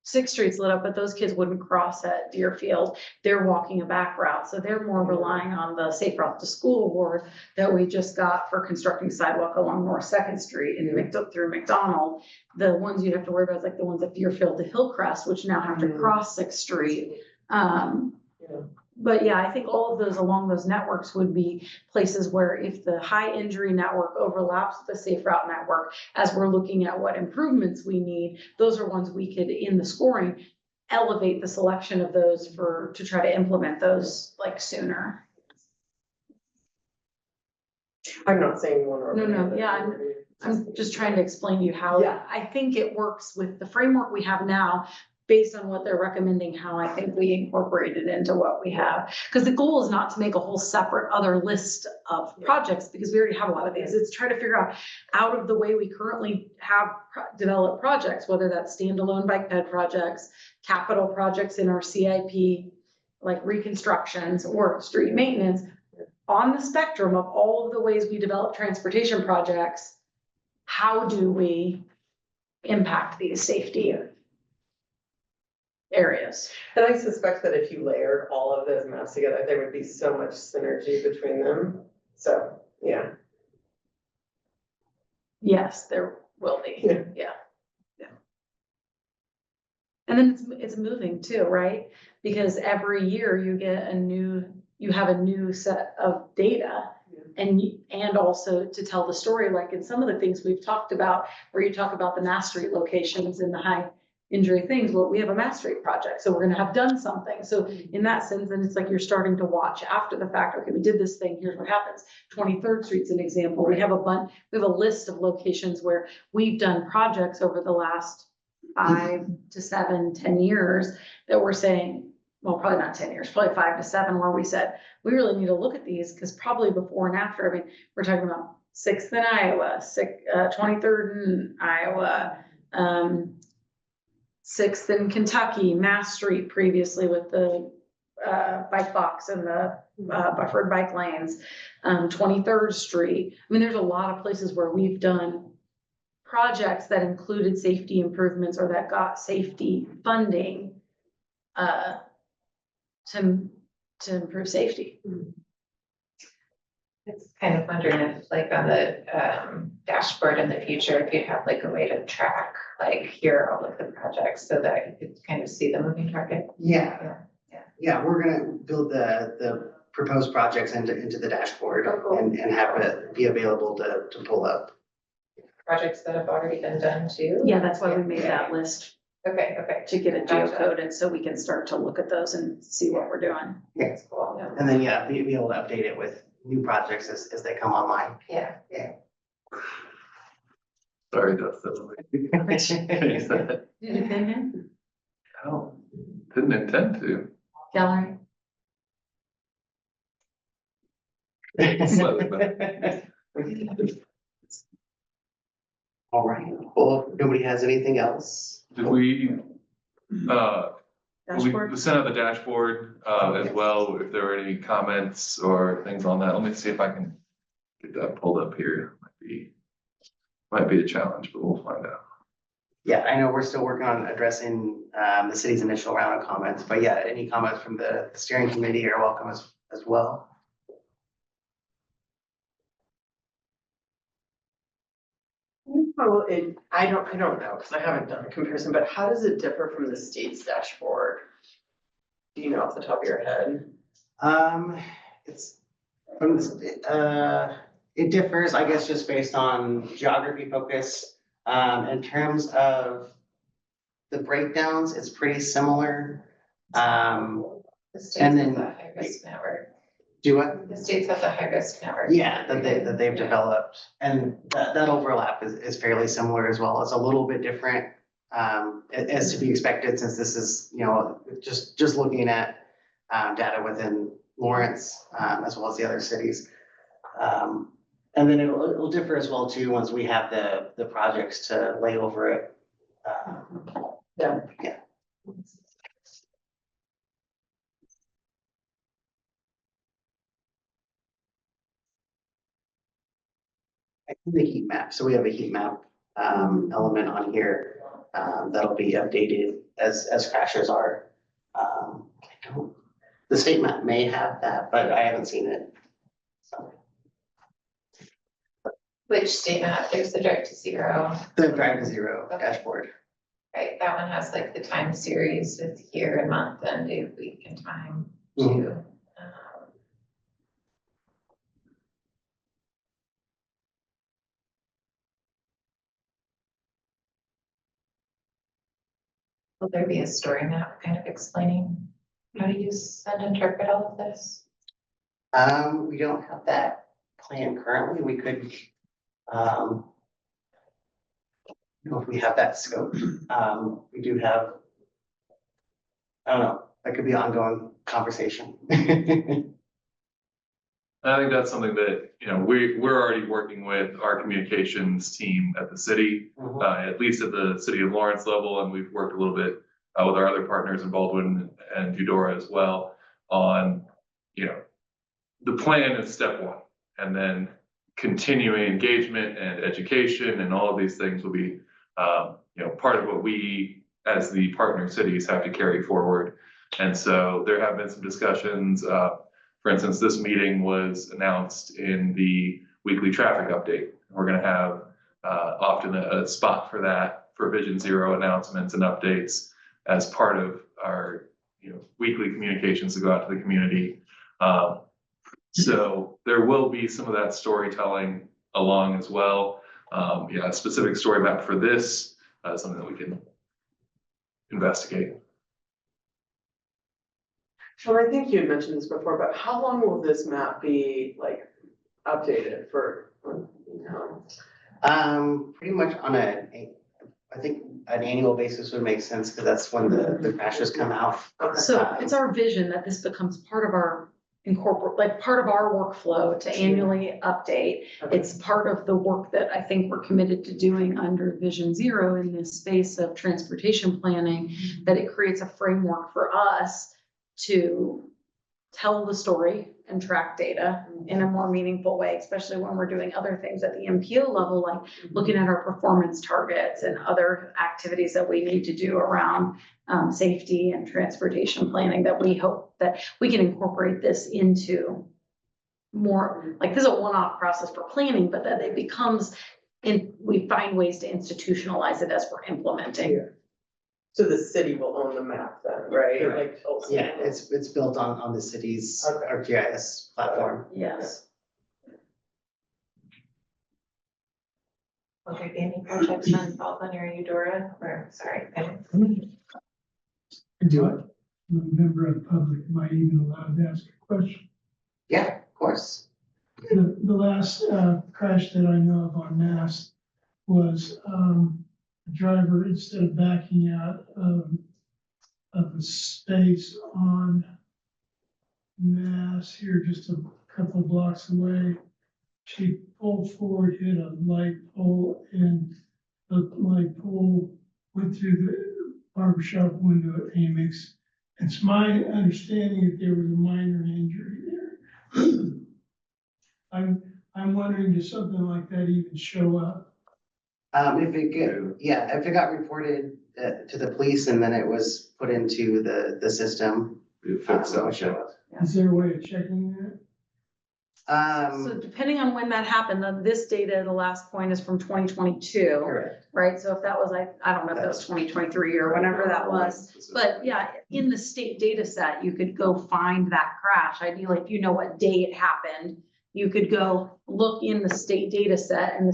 Sixth Street's lit up, but those kids wouldn't cross at Deerfield. They're walking a back route, so they're more relying on the Safe Route to School award that we just got for constructing sidewalk along North Second Street and through McDonald. The ones you have to worry about is like the ones at Deerfield to Hillcrest, which now have to cross Sixth Street. Yeah. But yeah, I think all of those along those networks would be places where if the high injury network overlaps with the safe route network, as we're looking at what improvements we need, those are ones we could, in the scoring, elevate the selection of those to try to implement those like sooner. I'm not saying one or. No, no, the other. yeah, I'm just trying to explain to you how Yeah. I think it works with the framework we have now, based on what they're recommending, how I think we incorporate it into what we have. Because the goal is not to make a whole separate other list of projects, because we already have a lot of these. It's try to figure out of the way we currently have developed projects, whether that's standalone bike ped projects, capital projects in our CIP, like reconstructions or street maintenance, on the spectrum of all of the ways we develop transportation projects, how do we impact these safety areas? And I suspect that if you layered all of those maps together, there would be so much synergy between them. So, yeah. Yes, there will be, Yeah. yeah. And then it's moving too, right? Because every year you have a new set of data. And also to tell the story, like in some of the things we've talked about, where you talk about the Mass Street locations and the high injury things, well, we have a Mass Street project, so we're gonna have done something. So in that sense, then it's like you're starting to watch after the fact, okay, we did this thing, here's what happens. 23rd Street's an example. We have a list of locations where we've done projects over the last 5 to 7, 10 years that we're saying, well, probably not 10 years, probably 5 to 7, where we said, we really need to look at these, because probably before and after, I mean, we're talking about 6th in Iowa, 23rd in Iowa, 6th in Kentucky, Mass Street previously with the bike box and the buffered bike lanes, 23rd Street. I mean, there's a lot of places where we've done projects that included safety improvements or that got safety funding to improve safety. It's kind of wondering if like on the dashboard in the future, if you'd have like a way to track, like here are all of the projects so that you could kind of see the moving target. Yeah, we're gonna build the proposed projects into the dashboard Oh, cool. and have it be available to pull up. Projects that have already been done too. Yeah, that's why we made that list, Okay, to get it Gotcha. geocoded so we can start to look at those and see what we're doing. that's cool. Yeah. And then, be able to update it with new projects as they come online. Yeah. Sorry, Dustin. Change that. Did you pin him? Oh, didn't intend to. Gallery? Slightly better. All right, well, if nobody has anything else. Did we Dashboard? sent out the dashboard, as well, if there were any comments or things on that. Let me see if I can get that pulled up here. Might be a challenge, but we'll find out. Yeah, I know we're still working on addressing the city's initial round of comments, but yeah, any comments from the steering committee are welcome as well. Well, I don't know, because I haven't done a comparison, but how does it differ from the state's dashboard? Do you know off the top of your head? It's From this, it differs, I guess, just based on geography focus. In terms of the breakdowns, it's pretty similar. The states And have then- the high risk network. Do what? The states have the high risk network. Yeah, that they've Yeah. developed, and that overlap is fairly similar as well. It's a little bit different, as to be expected, since this is, you know, just looking at data within Lawrence, as well as the other cities. And then it'll differ as well too, once we have the projects to lay over it. Yeah. Yeah. I think the heat map, so we have a heat map element on here that'll be updated as crashes are. The state map may have that, but I haven't seen it. So Which state map? There's the Drive to Zero, the Drive to Zero dashboard. right? That one has like the time series with year and month and day, week and time Mhm. too. Will there be a story map kind of explaining how to use and interpret all of this? We don't have that plan currently. We could, you know, if we have that scope, we do have, I don't know, that could be ongoing conversation. I think that's something that, you know, we're already working with our communications team at the city, at least at the city of Lawrence level, and we've worked a little bit with our other partners in Baldwin and Eudora as well on, you know, the plan is step one, and then continuing engagement and education and all of these things will be, you know, part of what we as the partner cities have to carry forward. And so there have been some discussions. For instance, this meeting was announced in the weekly traffic update. We're going to have often a spot for that for Vision Zero announcements and updates as part of our, you know, weekly communications to go out to the community. So there will be some of that storytelling along as well. Yeah, a specific story map for this, something that we can investigate. So I think you had mentioned this before, but how long will this map be like updated for, you know? Pretty much on I think an annual basis would make sense, because that's when the crashes come out. So it's our vision that this becomes part of our part of our workflow to annually update. It's part of the work that I think we're committed to doing under Vision Zero in this space of transportation planning, that it creates a framework for us to tell the story and track data in a more meaningful way, especially when we're doing other things at the MPO level, like looking at our performance targets and other activities that we need to do around safety and transportation planning, that we hope that we can incorporate this into more, like this is a one-off process for planning, but that it becomes, we find ways to institutionalize it as we're implementing. So the city will own the map then, right? Right. Like also. Yeah, it's built on the city's Okay. ArcGIS platform. Yes. Will there be any projects on Baldwin or Eudora, or, sorry, I didn't. Do it. A member of the public might even allowed to ask a question. Yeah, of course. The last crash that I know of on Mass was a driver, instead of backing out of the space on Mass here, just a couple blocks away, she pulled forward, hit a light pole, and the light pole went through the barbershop window at Amex. It's my understanding that there was a minor injury there. I'm wondering, does something like that even show up? If it got reported to the police and then it was put into the system, We fix so that. show up. Is there a way of checking that? So depending on when that happened, then this data, the last point is from 2022, correct. right? So if that was like, I don't know if that was 2023 or whenever that was. But yeah, in the state data set, you could go find that crash. Ideally, if you know what day it happened, you could go look in the state data set and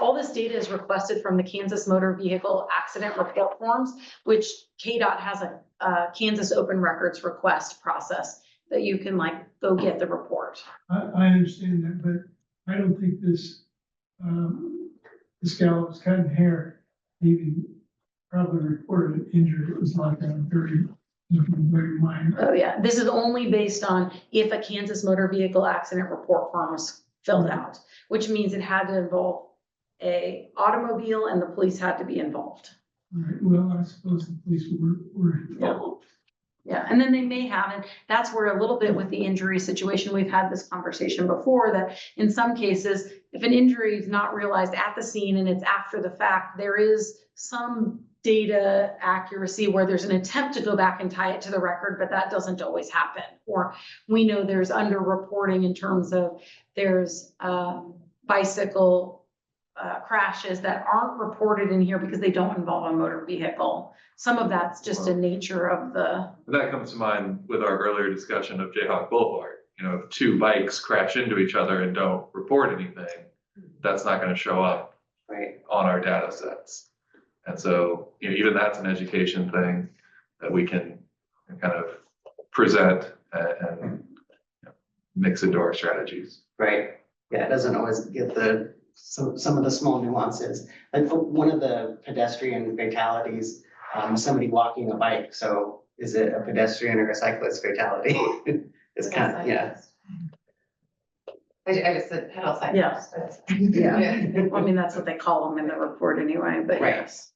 all this data is requested from the Kansas Motor Vehicle Accident Report Forms, which KDOT has a Kansas Open Records request process that you can like go get the report. I understand that, but I don't think this, this gal was cutting hair, even probably reported an injury. It was like a very minor. Oh, yeah, this is only based on if a Kansas Motor Vehicle Accident Report Form was filled out, which means it had to involve a automobile and the police had to be involved. Right, well, I suppose the police were involved. Yeah, and then they may have, and that's where a little bit with the injury situation, we've had this conversation before, that in some cases, if an injury is not realized at the scene and it's after the fact, there is some data accuracy where there's an attempt to go back and tie it to the record, but that doesn't always happen. Or we know there's underreporting in terms of there's bicycle crashes that aren't reported in here because they don't involve a motor vehicle. Some of that's just a nature of the. That comes to mind with our earlier discussion of Jayhawk Boulevard. You know, if two bikes crash into each other and don't report anything, that's not gonna show up Right. on our data sets. And so, you know, even that's an education thing that we can kind of present and mix into our strategies. Right, yeah, it doesn't always get some of the small nuances. Like one of the pedestrian fatalities, somebody walking a bike, so is it a pedestrian or a cyclist fatality? It's kind of, yeah. I just said pedal Yeah. cyclists. Yeah. I mean, that's what they call them in the report anyway, but Right. yes.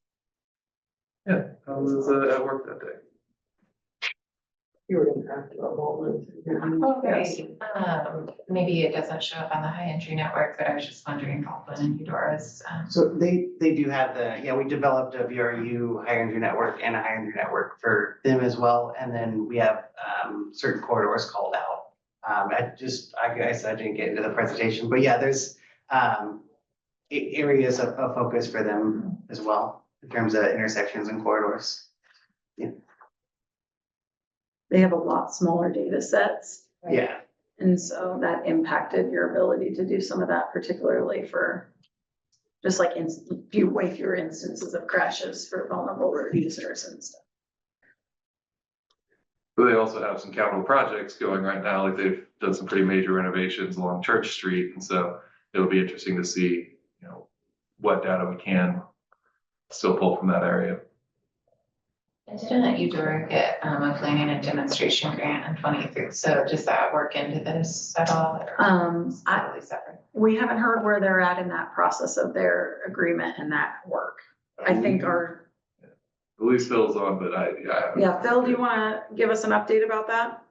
Yeah, I was at work that day. You were gonna ask about Walton. Okay, maybe it doesn't show up on the high entry network, but I was just wondering, Baldwin and Eudora's, So they do have we developed a VRU high energy network and a high energy network for them as well. And then we have certain corridors called out. I guess I didn't get into the presentation, but yeah, there's areas of focus for them as well in terms of intersections and corridors. They have a lot smaller data sets. Yeah, And so that impacted your ability to do some of that, particularly for just like way fewer instances of crashes for vulnerable road users and stuff. But they also have some capital projects going right now, like they've done some pretty major renovations along Church Street. And so it'll be interesting to see, you know, what data we can still pull from that area. and didn't Eudora get a planning and demonstration grant in 23? So does that work into this at all? Or is it totally separate? We haven't heard where they're at in that process of their agreement and that work. I think our, At least Phil's on, but yeah, Phil, do you wanna give us an update about that?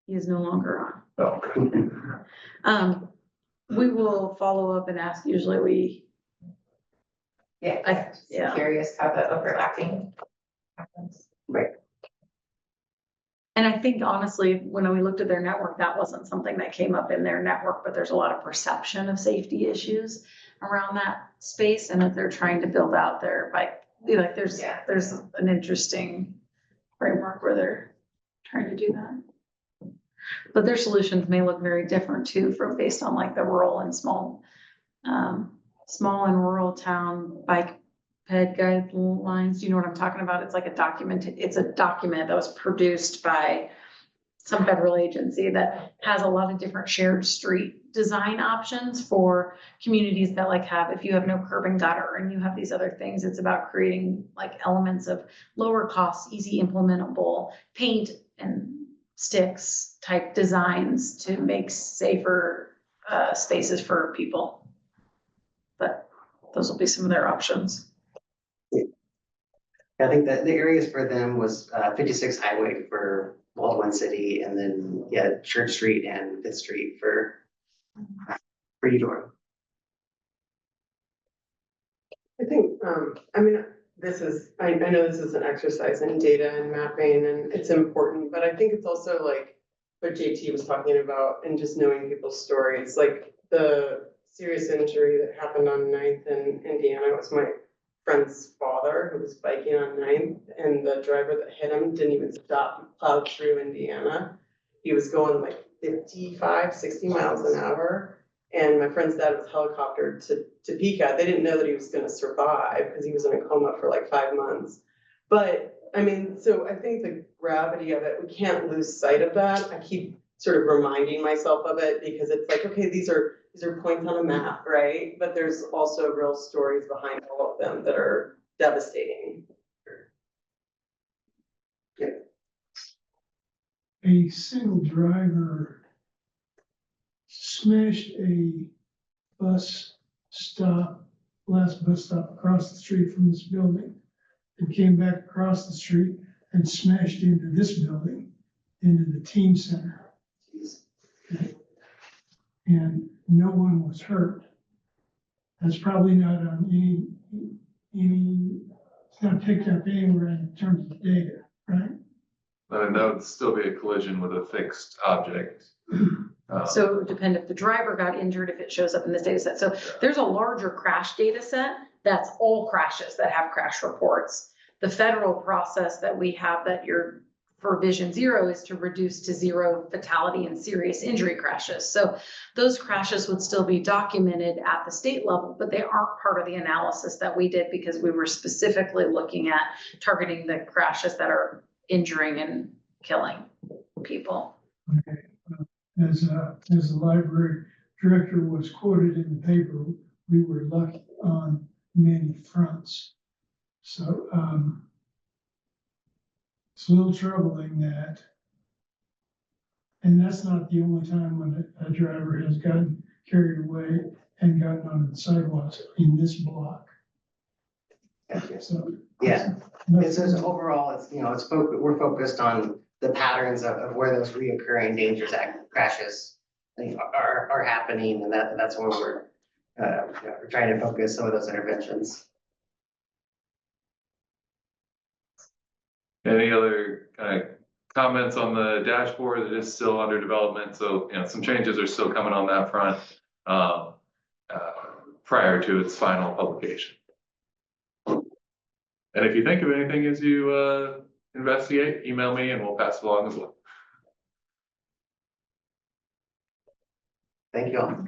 He is no longer on. Oh. We will follow up and ask, usually we, Yeah, yeah. curious how the overlapping happens. and I think honestly, when we looked at their network, that wasn't something that came up in their network, but there's a lot of perception of safety issues around that space and that they're trying to build out their bike. Like there's an interesting framework where they're trying to do that. But their solutions may look very different too, based on like the rural and small and rural town bike ped guidelines. You know what I'm talking about? It's like a document that was produced by some federal agency that has a lot of different shared street design options for communities that like if you have no curb and gutter and you have these other things, it's about creating like elements of lower cost, easy implementable paint and sticks type designs to make safer spaces for people. But those will be some of their options. I think that the areas for them was 56 Highway for Baldwin City, and then Church Street and Fifth Street for Eudora. I think, I mean, this is, I know this is an exercise in data and mapping and it's important, but I think it's also like what JT was talking about and just knowing people's stories, like the serious injury that happened on 9th in Indiana was my friend's father who was biking on 9th, and the driver that hit him didn't even stop, and plowed through Indiana. He was going like 55, 60 miles an hour. And my friend's dad was helicoptered to Topeka. They didn't know that he was gonna survive because he was in a coma for like 5 months. But I mean, so I think the gravity of it, we can't lose sight of that. I keep sort of reminding myself of it because it's like, okay, these are points on a map, right? But there's also real stories behind all of them that are devastating. A single driver smashed a last bus stop across the street from this building, and came back across the street and smashed into this building, into the teen center. And no one was hurt. That's probably not on it's not picked up anywhere in terms of data, right? And that would still be a collision with a fixed object. So it would depend if the driver got injured, if it shows up in this data set. So there's a larger crash data set. That's all crashes that have crash reports. The federal process that we have for Vision Zero is to reduce to 0 fatality and serious injury crashes. So those crashes would still be documented at the state level, but they aren't part of the analysis that we did because we were specifically looking at targeting the crashes that are injuring and killing people. Okay. As the library director was quoted in the paper, we were lucky on many fronts. So it's a little troubling that, and that's not the only time when a driver has gotten carried away and gotten onto the sidewalks in this block. So. Yeah, it says overall, it's, we're focused on the patterns of where those reoccurring dangerous crashes are happening, and that's where we're trying to focus some of those interventions. Any other kind of comments on the dashboard that is still under development? So, some changes are still coming on that front prior to its final publication. And if you think of anything as you investigate, email me and we'll pass it along as well. Thank you all.